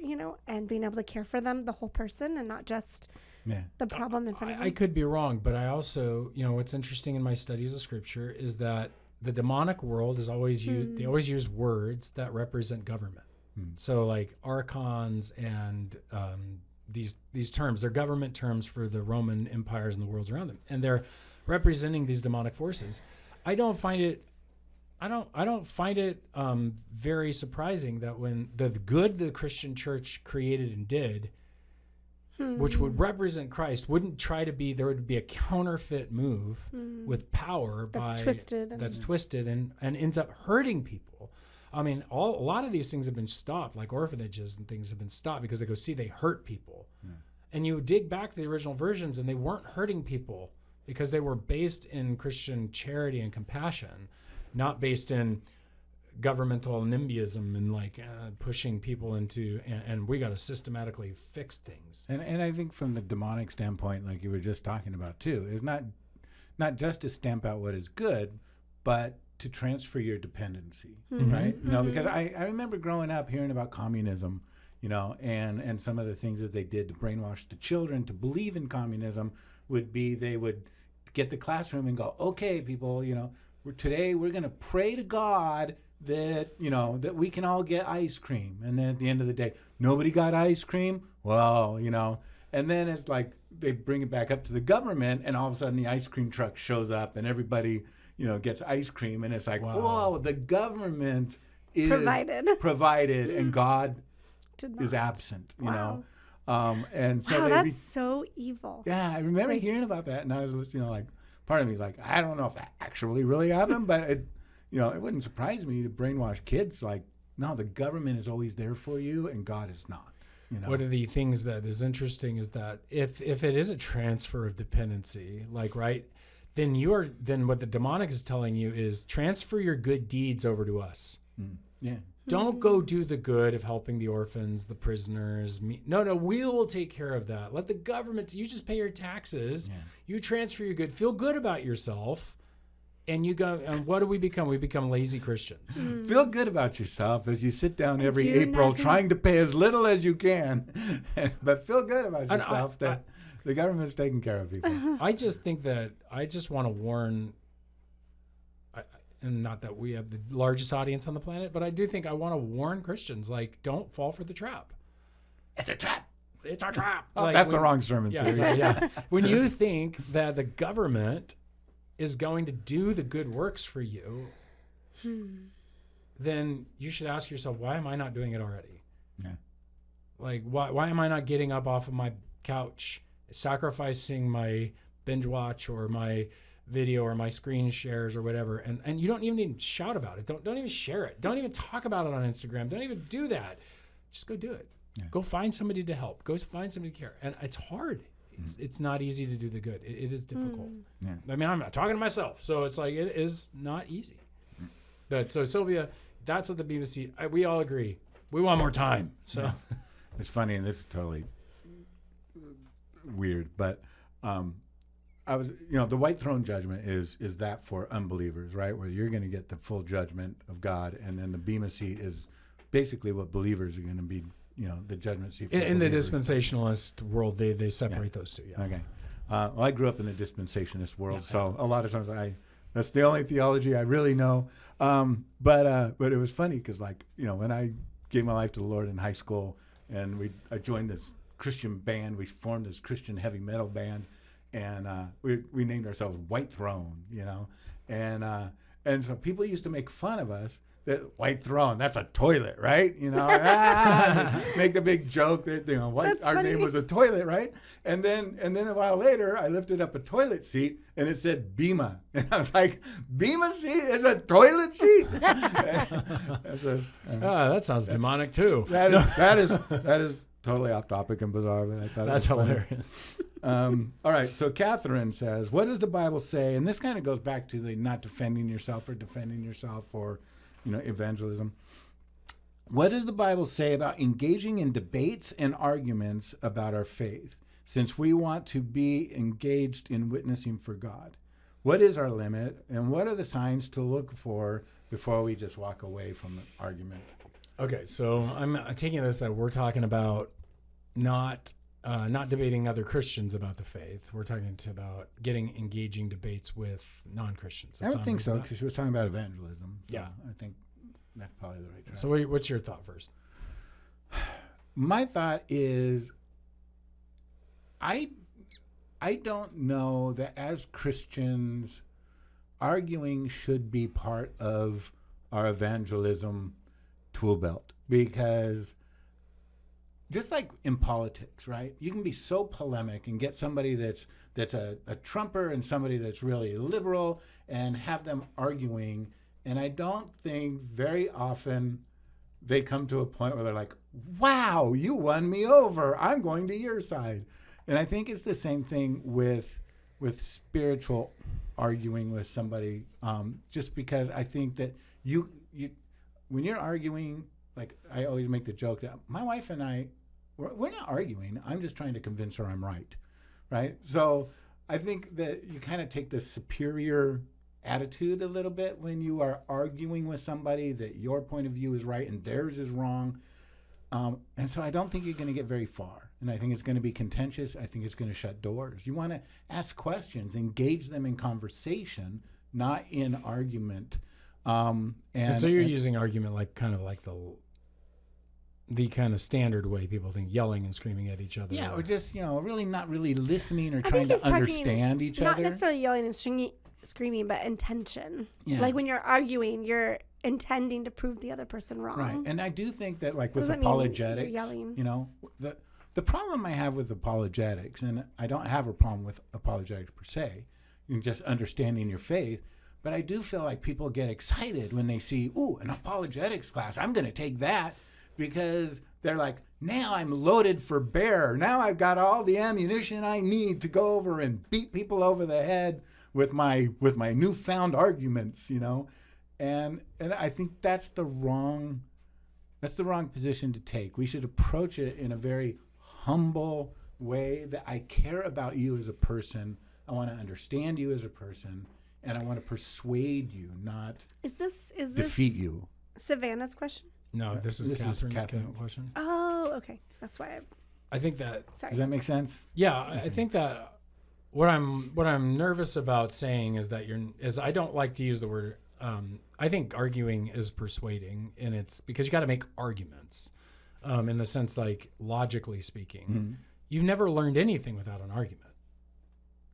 and being able to care for them, the whole person, and not just the problem in front of them.
I could be wrong, but I also, what's interesting in my studies of Scripture is that the demonic world is always they always use words that represent government. So like archons and these terms, they're government terms for the Roman empires and the worlds around them, and they're representing these demonic forces. I don't find it very surprising that when the good the Christian church created and did, which would represent Christ, wouldn't try to be, there would be a counterfeit move with power
that's
twisted and ends up hurting people. I mean, a lot of these things have been stopped, like orphanages and things have been stopped because they go, see, they hurt people. And you dig back to the original versions and they weren't hurting people because they were based in Christian charity and compassion, not based in governmental NIMBYism and like pushing people into, and we got to systematically fix things.
And I think from the demonic standpoint, like you were just talking about too, is not just to stamp out what is good, but to transfer your dependency, right? Because I remember growing up hearing about communism, and some of the things that they did to brainwash the children to believe in communism would be they would get the classroom and go, okay, people, today we're going to pray to God that, that we can all get ice cream. And then at the end of the day, nobody got ice cream. Well, and then it's like they bring it back up to the government and all of a sudden the ice cream truck shows up and everybody gets ice cream, and it's like, whoa, the government is provided and God is absent, and so
that's so evil.
Yeah, I remember hearing about that, and I was, like, part of me is like, I don't know if that actually really happened, but it wouldn't surprise me to brainwash kids like, no, the government is always there for you, and God is not.
One of the things that is interesting is that if it is a transfer of dependency, like, right, then what the demonic is telling you is transfer your good deeds over to us.
Yeah.
Don't go do the good of helping the orphans, the prisoners. No, we will take care of that. Let the government, you just pay your taxes. Yeah. You transfer your good. Feel good about yourself. And you go, and what do we become? We become lazy Christians.
Feel good about yourself as you sit down every April trying to pay as little as you can. But feel good about yourself that the government's taking care of people.
I just think that I just want to warn, and not that we have the largest audience on the planet, but I do think I want to warn Christians, like, don't fall for the trap.
It's a trap.
It's a trap.
Oh, like, that's the wrong sermon series.
Yeah. When you think that the government is going to do the good works for you, then you should ask yourself, why am I not doing it already?
Yeah.
Like, why am I not getting up off of my couch, sacrificing my binge watch or my video or my screen shares or whatever, and you don't even need to shout about it. Don't even share it. Don't even talk about it on Instagram. Don't even do that. Just go do it. Yeah. Go find somebody to help. Go find somebody to care. And it's hard. It's not easy to do the good. It is difficult.
Yeah.
I mean, I'm not talking to myself, so it's like it is not easy. But so Sylvia, that's what the Bema seat. We all agree. We want more time. So
Yeah. It's funny, and this is totally weird, but I was, the white throne judgment is that for unbelievers, right? Where you're going to get the full judgment of God, and then the Bema seat is basically what believers are going to be, the judgment seat. For
in the
believers.
dispensationalist world, they separate those two. Yeah.
Okay. Well, I grew up in the dispensationalist world, so a lot of times that's the only theology I really know. But it was funny because, when I gave my life to the Lord in high school, and I joined this Christian band, we formed this Christian heavy metal band, and we named ourselves White Throne, and so people used to make fun of us. That White Throne, that's a toilet, right? Make the big joke that our name was a toilet, right? And then a while later, I lifted up a toilet seat and it said Bema, and I was like, Bema seat is a toilet seat.
That sounds demonic too.
That is totally off topic and bizarre, but I thought
that's hilarious.
All right, so Catherine says, what does the Bible say? And this kind of goes back to the not defending yourself or evangelism. What does the Bible say about engaging in debates and arguments about our faith, since we want to be engaged in witnessing for God? What is our limit, and what are the signs to look for before we just walk away from the argument?
Okay, so I'm taking this that we're talking about not debating other Christians about the faith. We're talking about getting engaging debates with non-Christians.
I don't think so, because she was talking about evangelism. So
yeah.
I think that's probably the right track.
So what's your thought first?
My thought is I don't know that as Christians, arguing should be part of our evangelism tool belt, because just like in politics, right? You can be so polemic and get somebody that's a Trumper and somebody that's really liberal and have them arguing. And I don't think very often they come to a point where they're like, wow, you won me over. I'm going to your side. And I think it's the same thing with spiritual arguing with somebody, just because I think that you when you're arguing, like I always make the joke that my wife and I, we're not arguing. I'm just trying to convince her I'm right? So I think that you kind of take this superior attitude a little bit when you are arguing with somebody that your point of view is right and theirs is wrong. And so I don't think you're going to get very far. And I think it's going to be contentious. I think it's going to shut doors. You want to ask questions, engage them in conversation, not in argument. And
so you're using argument like kind of like the kind of standard way people think, yelling and screaming at each other.
Yeah, or just, really not really listening or trying to understand each other.
Not necessarily yelling and screaming, but intention.
Yeah.
Like when you're arguing, you're intending to prove the other person wrong.
Right. And I do think that, like, with
Doesn't
apologetics,
mean you're yelling.
The problem I have with apologetics, and I don't have a problem with apologetics per se, just understanding your faith, but I do feel like people get excited when they see, an apologetics class. I'm going to take that, because they're like, now I'm loaded for bear. Now I've got all the ammunition I need to go over and beat people over the head with my newfound arguments, And I think that's the wrong position to take. We should approach it in a very humble way, that I care about you as a person. I want to understand you as a person, and I want to persuade you, not defeat you.
Savannah's question?
No, this is Catherine's question.
Oh, okay. That's why
I think that.
Sorry.
Does that make sense?
Yeah, I think that what I'm nervous about saying is that I don't like to use the word. I think arguing is persuading, and it's because you got to make arguments, in the sense, like, logically speaking.
Mm-hmm.
You've never learned anything without an argument.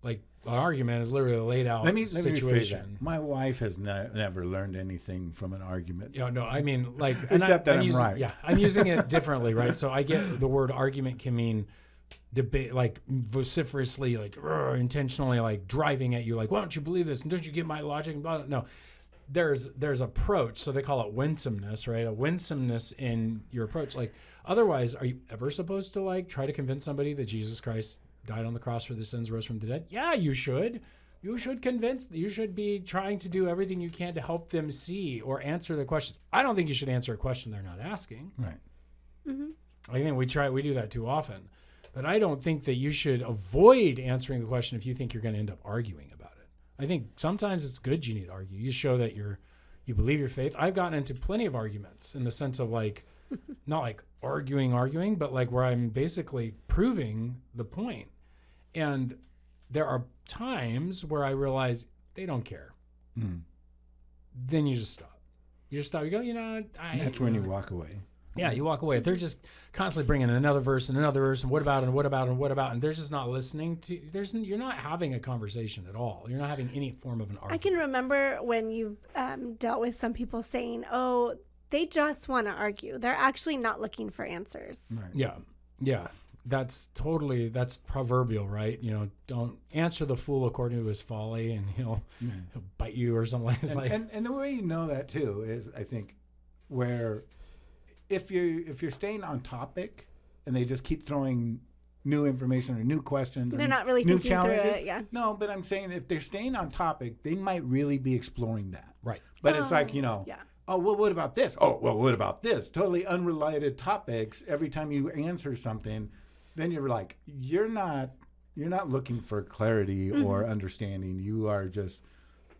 Like, an argument is literally a laid out
let me
situation.
My wife has never learned anything from an argument.
No, I mean, like,
except that I'm right.
Yeah, I'm using it differently, right? So I get the word argument can mean debate, like vociferously, like intentionally, like driving at you, like, why don't you believe this? And don't you get my logic? And blah, blah. No, there's approach. So they call it winsomeness, right? A winsomeness in your approach. Like, otherwise, are you ever supposed to, like, try to convince somebody that Jesus Christ died on the cross for the sins, rose from the dead. Yeah, you should. You should be trying to do everything you can to help them see or answer the questions. I don't think you should answer a question they're not asking.
Right.
Mm-hmm.
I think we do that too often. But I don't think that you should avoid answering the question if you think you're going to end up arguing about it. I think sometimes it's good you need to argue. You show that you believe your faith. I've gotten into plenty of arguments in the sense of like, not like arguing, but like where I'm basically proving the point. And there are times where I realize they don't care. Then you just stop. You stop. You go,
That's when you walk away.
Yeah, you walk away. If they're just constantly bringing another verse and what about and what about and what about, and they're just not listening to, you're not having a conversation at all. You're not having any form of an argument.
I can remember when you've dealt with some people saying, oh, they just want to argue. They're actually not looking for answers.
Right.
Yeah. That's proverbial, right? Don't answer the fool according to his folly, and he'll bite you or something like that.
And the way you know that too is, I think, where if you're staying on topic and they just keep throwing new information or new questions,
they're not really
new
thinking
challenges.
through it. Yeah.
No, but I'm saying if they're staying on topic, they might really be exploring that.
Right.
But it's like,
Yeah.
oh, well, what about this? Oh, well, what about this? Totally unrelated topics. Every time you answer something, then you're like, you're not looking for clarity or understanding. You are just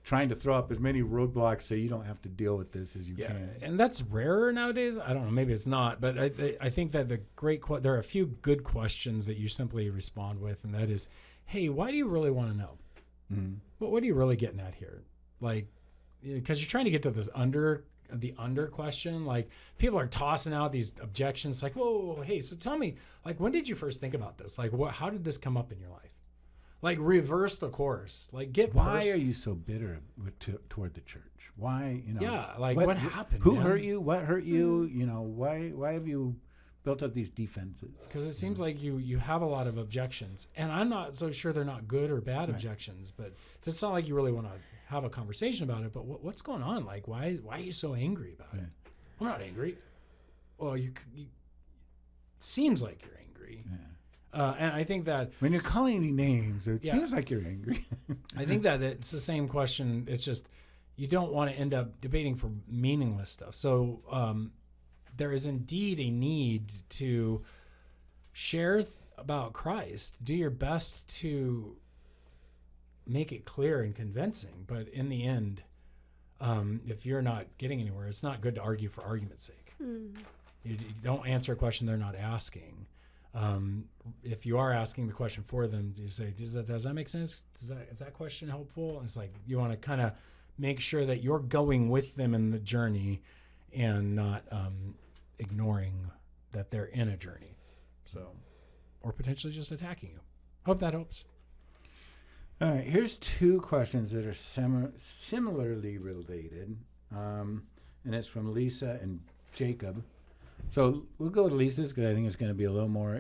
trying to throw up as many roadblocks so you don't have to deal with this as you can.
And that's rarer nowadays. I don't know, maybe it's not, but I think that there are a few good questions that you simply respond with, and that is, hey, why do you really want to know? What are you really getting at here? Like, because you're trying to get to this the under question. Like, people are tossing out these objections like, whoa, hey, so tell me, like, when did you first think about this? Like, how did this come up in your life? Like, reverse the course. Like,
why are you so bitter toward the church? Why,
what happened?
Who hurt you? What hurt you? Why have you built up these defenses?
Because it seems like you have a lot of objections, and I'm not so sure they're not good or bad objections, but it's not like you really want to have a conversation about it. But what's going on? Like, why are you so angry about it? I'm not angry. Well, you seems like you're angry. And I think that
when you're calling me names, it seems like you're angry.
I think that it's the same question. It's just you don't want to end up debating for meaningless stuff. So there is indeed a need to share about Christ. Do your best to make it clear and convincing. But in the end, if you're not getting anywhere, it's not good to argue for argument's sake. You don't answer a question they're not asking. If you are asking the question for them, you say, does that make sense? Is that question helpful? And it's like you want to kind of make sure that you're going with them in the journey and not ignoring that they're in a journey. So, or potentially just attacking you. Hope that helps.
All right, here's two questions that are similarly related, and it's from Lisa and Jacob. So we'll go with Lisa's because I think it's going to be a little more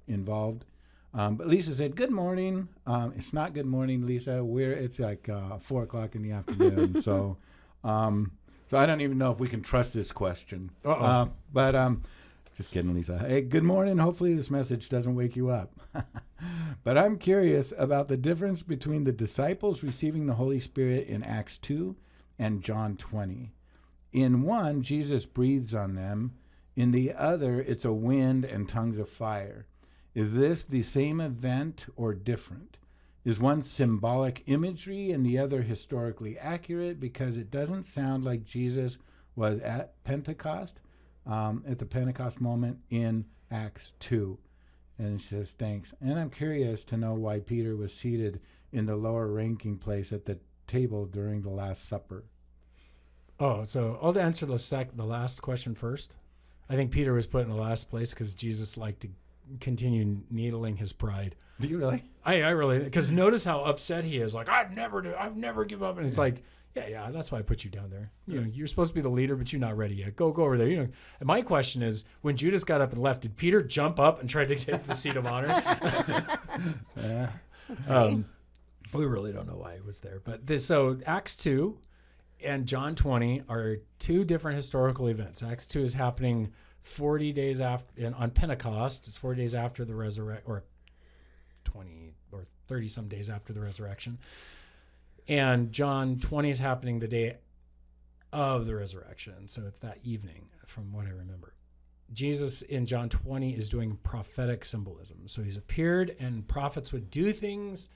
involved. But Lisa said, "Good morning." It's not good morning, Lisa. It's like 4 o'clock in the afternoon. So I don't even know if we can trust this question. But just kidding, Lisa. Hey, good morning. Hopefully this message doesn't wake you up. But I'm curious about the difference between the disciples receiving the Holy Spirit in Acts 2 and John 20. In one, Jesus breathes on them. In the other, it's a wind and tongues of fire. Is this the same event or different? Is one symbolic imagery and the other historically accurate? Because it doesn't sound like Jesus was at Pentecost, at the Pentecost moment in Acts 2. And it says, thanks. And I'm curious to know why Peter was seated in the lower ranking place at the table during the Last Supper.
Oh, so I'll answer the last question first. I think Peter was put in the last place because Jesus liked to continue needling his pride.
Do you really?
I really, because notice how upset he is. Like, I've never give up. And it's like, yeah, that's why I put you down there. You're supposed to be the leader, but you're not ready yet. Go over there. And my question is, when Judas got up and left, did Peter jump up and try to take the seat of honor? We really don't know why he was there. But so Acts 2 and John 20 are two different historical events. Acts 2 is happening 40 days after on Pentecost. It's 40 days after the resurrection, or 20 or 30 some days after the resurrection. And John 20 is happening the day of the resurrection. So it's that evening from what I remember. Jesus in John 20 is doing prophetic symbolism. So he's appeared, and prophets would do things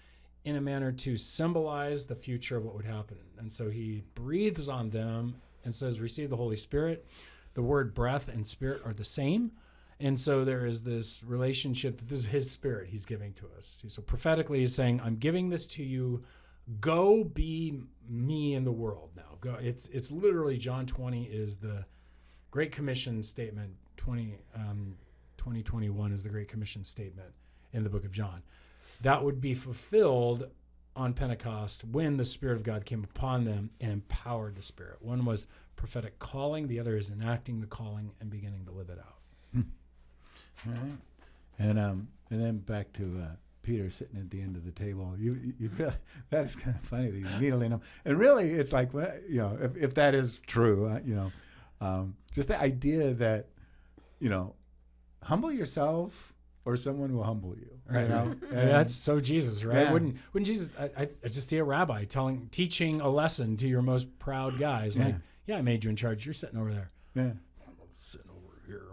in a manner to symbolize the future of what would happen. And so he breathes on them and says, receive the Holy Spirit. The word breath and spirit are the same. And so there is this relationship that this is his spirit he's giving to us. So prophetically he's saying, I'm giving this to you. Go be me in the world now. Go. It's literally John 20 is the Great Commission statement. 2021 is the Great Commission statement in the book of John. That would be fulfilled on Pentecost when the Spirit of God came upon them and empowered the Spirit. One was prophetic calling. The other is enacting the calling and beginning to live it out.
All right. And then back to Peter sitting at the end of the table. You really, that is kind of funny that you're needling him. And really, it's like, if that is true, just the idea that, humble yourself or someone will humble you.
Right. That's so Jesus, right? Yeah. Wouldn't Jesus? I just see a rabbi teaching a lesson to your most proud guys. Like, I made you in charge. You're sitting over there.
Yeah.
I'm sitting over here.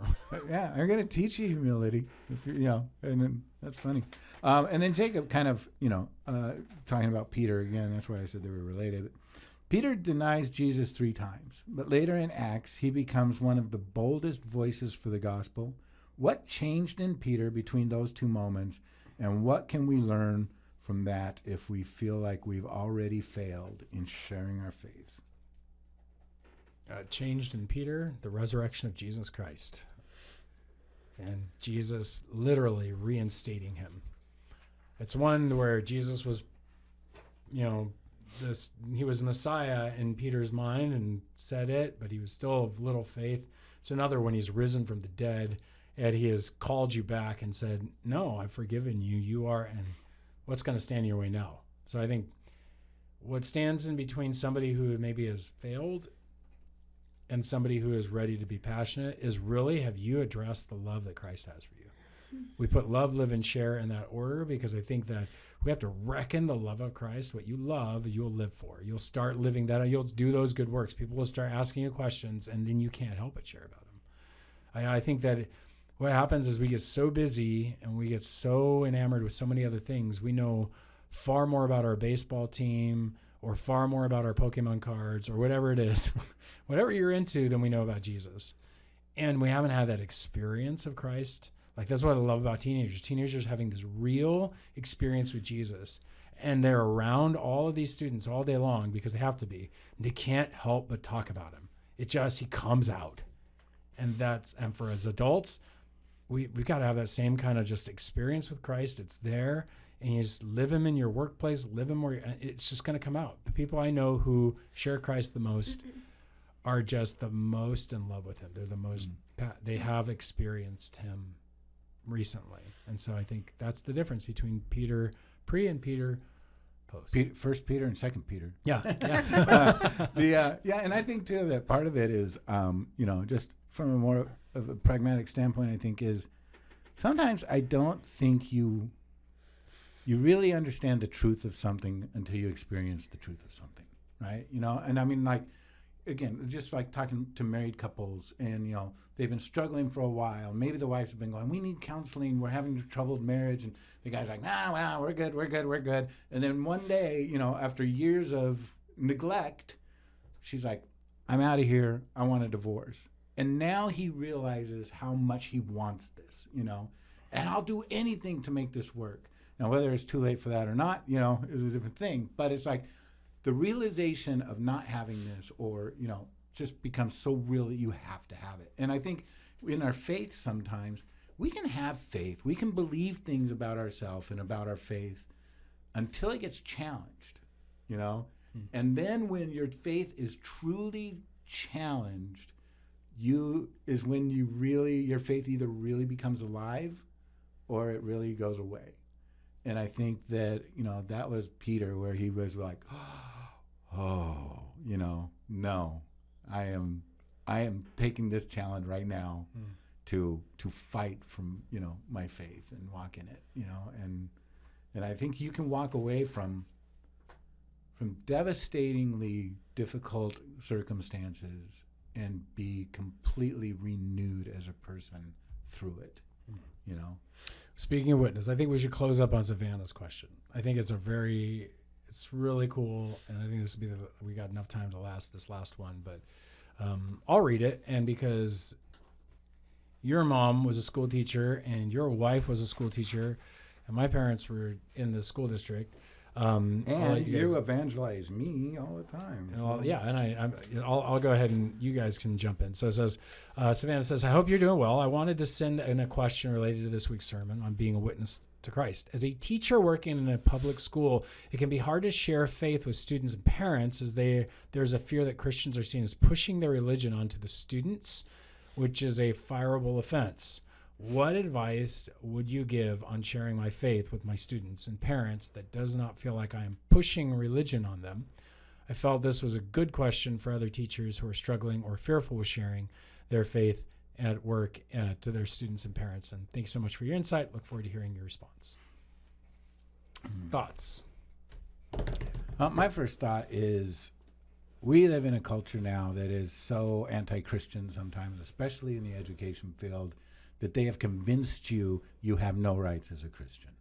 Yeah, I'm going to teach you humility. And then that's funny. And then Jacob kind of, talking about Peter again. That's why I said they were related. Peter denies Jesus 3 times, but later in Acts, he becomes one of the boldest voices for the gospel. What changed in Peter between those 2 moments, and what can we learn from that if we feel like we've already failed in sharing our faith?
Changed in Peter, the resurrection of Jesus Christ. And Jesus literally reinstating him. It's one where Jesus was, he was Messiah in Peter's mind and said it, but he was still of little faith. It's another when he's risen from the dead and he has called you back and said, no, I've forgiven you. You are, and what's going to stand in your way now? So I think what stands in between somebody who maybe has failed and somebody who is ready to be passionate is really, have you addressed the love that Christ has for you? We put love, live, and share in that order because I think that we have to reckon the love of Christ. What you love, you'll live for. You'll start living that. You'll do those good works. People will start asking you questions, and then you can't help but share about them. I think that what happens is we get so busy and we get so enamored with so many other things. We know far more about our baseball team or far more about our Pokemon cards or whatever it is, whatever you're into, than we know about Jesus. And we haven't had that experience of Christ. Like, that's what I love about teenagers. Teenagers having this real experience with Jesus. And they're around all of these students all day long because they have to be. They can't help but talk about him. He comes out. And for as adults, we've got to have that same kind of just experience with Christ. It's there. And you just live him in your workplace, live him where it's just going to come out. The people I know who share Christ the most are just the most in love with him. They're the most, they have experienced him recently. And so I think that's the difference between Peter pre and Peter post.
First Peter and Second Peter.
Yeah.
And I think too that part of it is, just from a more of a pragmatic standpoint, I think is sometimes I don't think you really understand the truth of something until you experience the truth of something, right? And I mean, like, again, just like talking to married couples and, they've been struggling for a while. Maybe the wives have been going, we need counseling. We're having a troubled marriage. And the guy's like, nah, we're good. And then one day, after years of neglect, she's like, I'm out of here. I want a divorce. And now he realizes how much he wants this, and I'll do anything to make this work. Now, whether it's too late for that or not, is a different thing. But it's like the realization of not having this or, just becomes so real that you have to have it. And I think in our faith sometimes, we can have faith. We can believe things about ourselves and about our faith until it gets challenged, And then when your faith is truly challenged, is when your faith either really becomes alive or it really goes away. And I think that, that was Peter where he was like, no, I am taking this challenge right now to fight from, my faith and walk in it, And I think you can walk away from devastatingly difficult circumstances and be completely renewed as a person through it, you know?
Speaking of witness, I think we should close up on Savannah's question. I think it's really cool, and I think this will be we got enough time to last this last one, but I'll read it. And because your mom was a school teacher and your wife was a school teacher, and my parents were in the school district.
And you evangelize me all the time.
So. Yeah, and I'll go ahead and you guys can jump in. So it says, Savannah says, I hope you're doing well. I wanted to send in a question related to this week's sermon on being a witness to Christ. As a teacher working in a public school, it can be hard to share faith with students and parents as there's a fear that Christians are seen as pushing their religion onto the students, which is a fireable offense. What advice would you give on sharing my faith with my students and parents that does not feel like I am pushing religion on them? I felt this was a good question for other teachers who are struggling or fearful with sharing their faith at work to their students and parents. And thank you so much for your insight. Look forward to hearing your response. Thoughts?
My first thought is we live in a culture now that is so anti-Christian sometimes, especially in the education field, that they have convinced you have no rights as a Christian.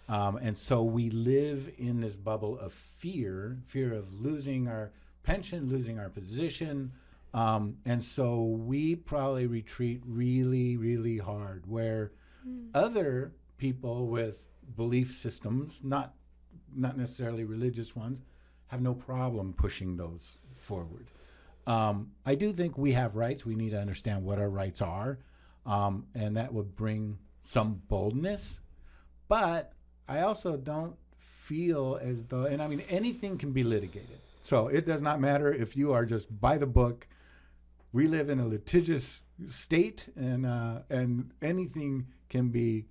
And so we live in this bubble of fear of losing our pension, losing our position. And so we probably retreat really, really hard, where other people with belief systems, not necessarily religious ones, have no problem pushing those forward. I do think we have rights. We need to understand what our rights are. And that would bring some boldness. But I also don't feel as though, and I mean, anything can be litigated. So it does not matter if you are just by the book. We live in a litigious state, and anything can be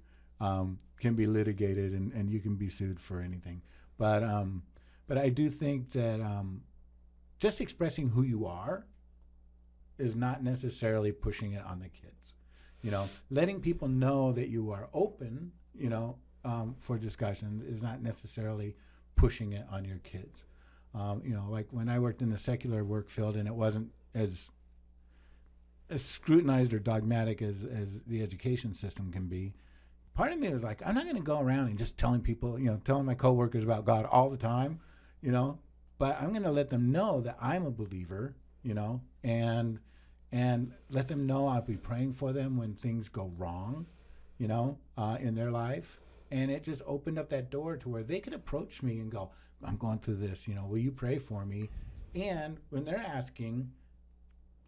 litigated, and you can be sued for anything. But I do think that just expressing who you are is not necessarily pushing it on the kids. You know, letting people know that you are open, you know, for discussion is not necessarily pushing it on your kids. You know, like when I worked in the secular work field and it wasn't as scrutinized or dogmatic as the education system can be, part of me was like, I'm not going to go around and just telling people, you know, telling my coworkers about God all the time, you know, but I'm going to let them know that I'm a believer, you know, and let them know I'll be praying for them when things go wrong, you know, in their life. And it just opened up that door to where they could approach me and go, I'm going through this, you know, will you pray for me? And when they're asking,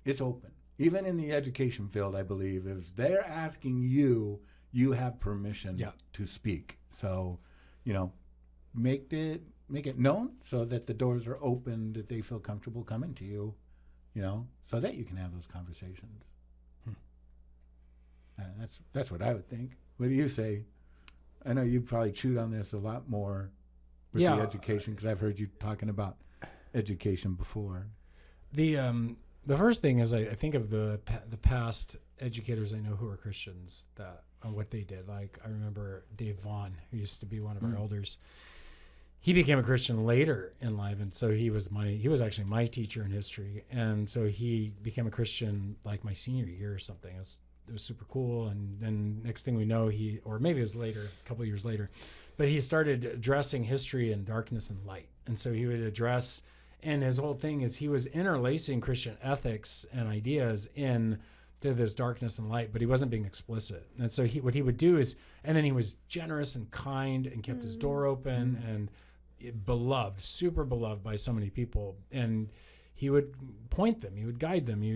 it's open. Even in the education field, I believe, if they're asking you, you have permission to speak. So, you know, make it known so that the doors are open, that they feel comfortable coming to you, you know, so that you can have those conversations. That's what I would think. What do you say? I know you've probably chewed on this a lot more with the education, because I've heard you talking about education before.
The first thing is I think of the past educators I know who are Christians, that what they did. Like I remember Dave Vaughn, who used to be one of our elders. He became a Christian later in life, and so he was actually my teacher in history, and so he became a Christian like my senior year or something. It was super cool, and then next thing we know, or maybe it was later, a couple of years later, but he started addressing history and darkness and light, and so he would address. And his whole thing is he was interlacing Christian ethics and ideas into this darkness and light, but he wasn't being explicit. And so what he would do is, and then he was generous and kind and kept his door open and beloved, super beloved by so many people. And he would point them, he would guide them, he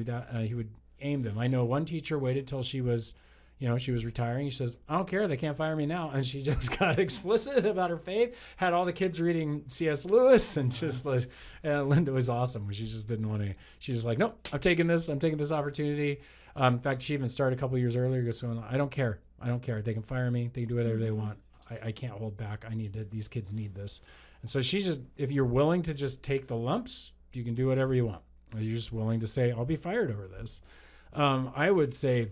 would aim them. I know one teacher waited till she was retiring. She says, I don't care, they can't fire me now. And she just got explicit about her faith, had all the kids reading C.S. Lewis, and just like, Linda was awesome. She just didn't want to, she's just like, nope, I'm taking this opportunity. In fact, she even started a couple of years earlier, goes, I don't care. They can fire me. They can do whatever they want. I can't hold back. These kids need this. And so she's just, if you're willing to just take the lumps, you can do whatever you want. Or you're just willing to say, I'll be fired over this. I would say,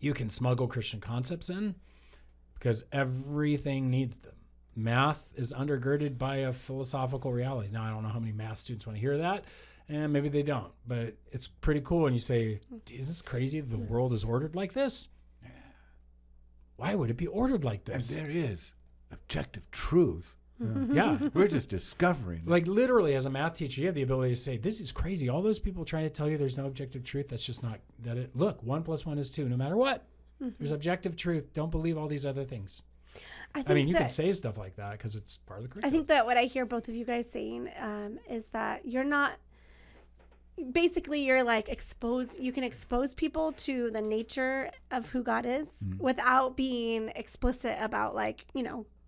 you can smuggle Christian concepts in because everything needs them. math is undergirded by a philosophical reality. Now, I don't know how many math students want to hear that, and maybe they don't, but it's pretty cool when you say, is this crazy? The world is ordered like this? Why would it be ordered like this?
And there is objective truth.
Yeah.
We're just discovering.
Like literally as a math teacher, you have the ability to say, this is crazy. All those people trying to tell you there's no objective truth. That's just not that it. Look, 1 + 1 is 2, no matter what. There's objective truth. Don't believe all these other things. I mean, you can say stuff like that because it's part of the curriculum.
I think that what I hear both of you guys saying is that you're not, basically you're like you can expose people to the nature of who God is without being explicit about like,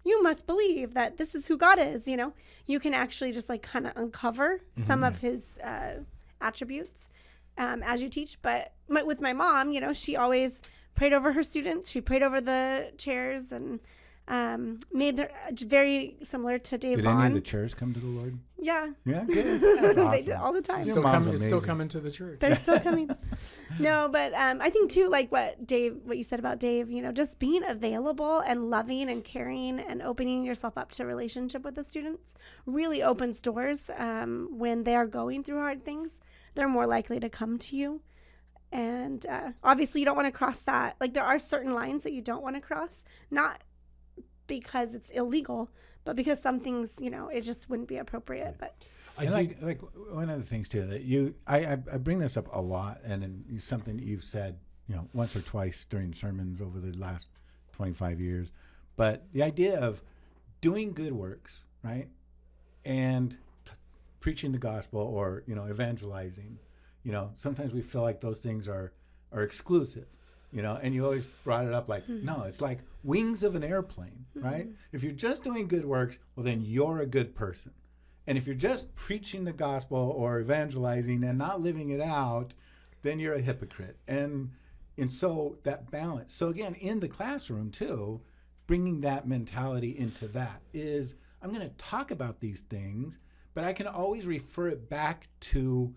you must believe that this is who God is, You can actually just like kind of uncover some of his attributes as you teach. But with my mom, she always prayed over her students. She prayed over the chairs and made her very similar to Dave
Did
Vaughn.
any of the chairs come to the Lord?
Yeah.
Yeah, good. That's awesome.
They did all the time.
Your mom's amazing.
Still coming to the church.
They're still coming. No, but I think too, like what you said about Dave, just being available and loving and caring and opening yourself up to relationship with the students really opens doors. When they are going through hard things, they're more likely to come to you. And obviously you don't want to cross that. Like there are certain lines that you don't want to cross, not because it's illegal, but because some things, it just wouldn't be appropriate. But
like one of the things too that I bring this up a lot, and it's something that you've said, once or twice during sermons over the last 25 years. But the idea of doing good works, right, and preaching the gospel or evangelizing, sometimes we feel like those things are exclusive. And you always brought it up like, no, it's like wings of an airplane, right? If you're just doing good works, well, then you're a good person. And if you're just preaching the gospel or evangelizing and not living it out, then you're a hypocrite. And so that balance. So again, in the classroom too, bringing that mentality into that is, I'm going to talk about these things, but I can always refer it back to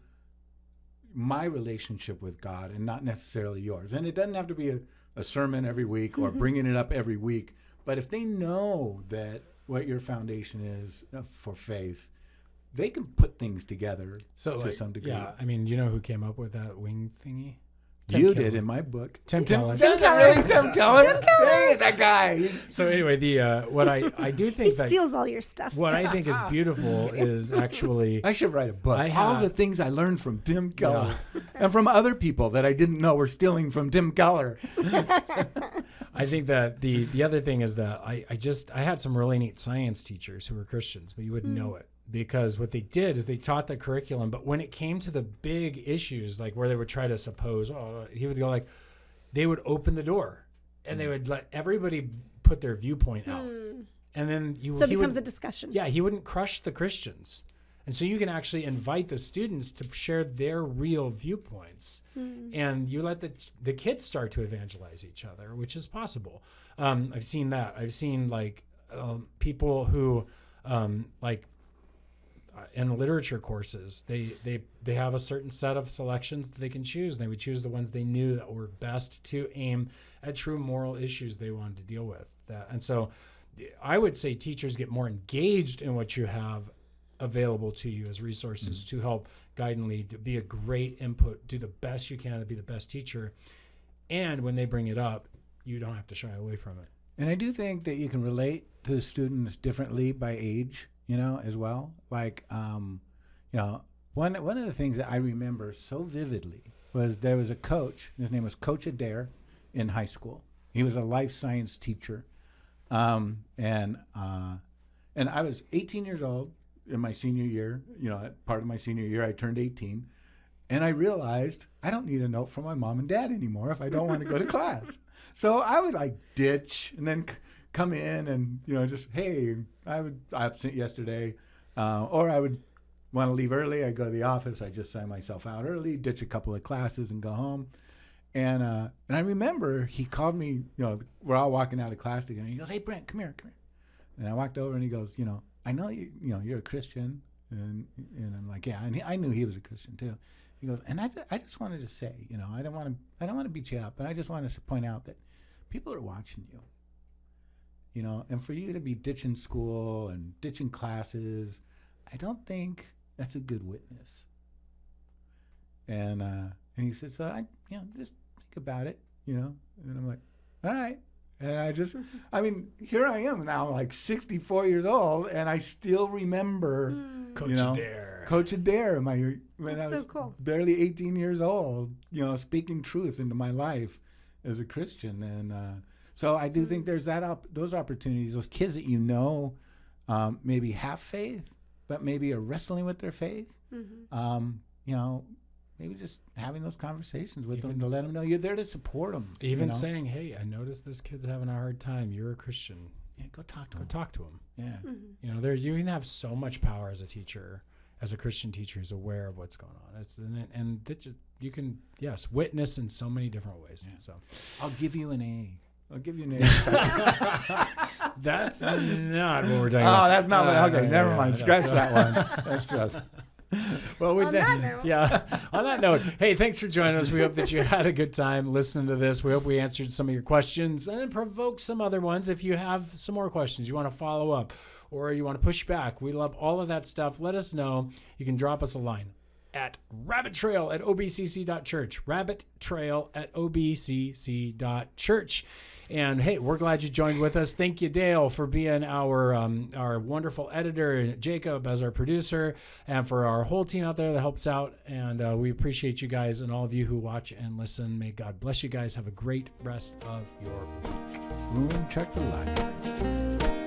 my relationship with God and not necessarily yours. And it doesn't have to be a sermon every week or bringing it up every week. But if they know that what your foundation is for faith, they can put things together to some degree.
Yeah, I mean, you know who came up with that wing thingy?
Tim Keller. Did in my book.
Tim Keller.
Tim Keller. Really? Tim Keller? Dang it, that guy.
So anyway, what I do think
he steals all your stuff.
What I think is beautiful is actually...
I should write a book. All the things I learned from Tim Keller and from other people that I didn't know were stealing from Tim Keller.
I think that the other thing is that I had some really neat science teachers who were Christians, but you wouldn't know it. Because what they did is they taught the curriculum, but when it came to the big issues, like where they would try to suppose, he would go like, they would open the door and they would let everybody put their viewpoint out. And then
it becomes a discussion.
Yeah, he wouldn't crush the Christians. And so you can actually invite the students to share their real viewpoints. And you let the kids start to evangelize each other, which is possible. I've seen that. I've seen like people who in literature courses, they have a certain set of selections that they can choose, and they would choose the ones they knew that were best to aim at true moral issues they wanted to deal with. And so I would say teachers get more engaged in what you have available to you as resources to help guide and lead, to be a great input, do the best you can to be the best teacher. And when they bring it up, you don't have to shy away from it.
And I do think that you can relate to the students differently by age, as well. Like, one of the things that I remember so vividly was there was a coach. His name was Coach Adair in high school. He was a life science teacher. And I was 18 years old in my senior year. Part of my senior year, I turned 18. And I realized I don't need a note from my mom and dad anymore if I don't want to go to class. So I would ditch and then come in and, just, hey, I was absent yesterday. Or I would want to leave early. I go to the office. I just sign myself out early, ditch a couple of classes and go home. And I remember he called me, we're all walking out of class together. He goes, hey, Brent, come here. And I walked over and he goes, I know you're a Christian. And I'm like, yeah. And I knew he was a Christian too. He goes, and I just wanted to say, I don't want to beat you up, but I just want to point out that people are watching you. you know, and for you to be ditching school and ditching classes, I don't think that's a good witness. And he said, so I, you know, just think about it, you know. And I'm like, all right. And I mean, here I am now, like 64 years old, and I still remember,
Coach
you know,
Adair.
Coach Adair, when
That's
I was
so cool.
barely 18 years old, you know, speaking truth into my life as a Christian. And so I do think there's those opportunities, those kids that you know maybe have faith, but maybe are wrestling with their faith. You know, maybe just having those conversations with them to let them know you're there to support them.
Even saying, hey, I noticed this kid's having a hard time. You're a Christian.
Yeah, go talk to
Go
him.
talk to him.
Yeah.
You know, you can have so much power as a teacher, as a Christian teacher who's aware of what's going on. And that just, you can, witness in so many different ways.
Yeah.
So
I'll give you an A. I'll give you an A.
that's not what we're talking about.
Oh, that's not what. Okay, never mind.
no,
Scratch
so-
that one. That's gross.
Well, with
On that note.
yeah. On that note, hey, thanks for joining us. We hope that you had a good time listening to this. We hope we answered some of your questions and then provoked some other ones. If you have some more questions, you want to follow up or you want to push back, we love all of that stuff. Let us know. You can drop us a line at rabbittrail@obcc.church. rabbittrail@obcc.church. And hey, we're glad you joined with us. Thank you, Dale, for being our wonderful editor, Jacob as our producer, and for our whole team out there that helps out. And we appreciate you guys and all of you who watch and listen. May God bless you guys. Have a great rest of your week.
Boom, check the line.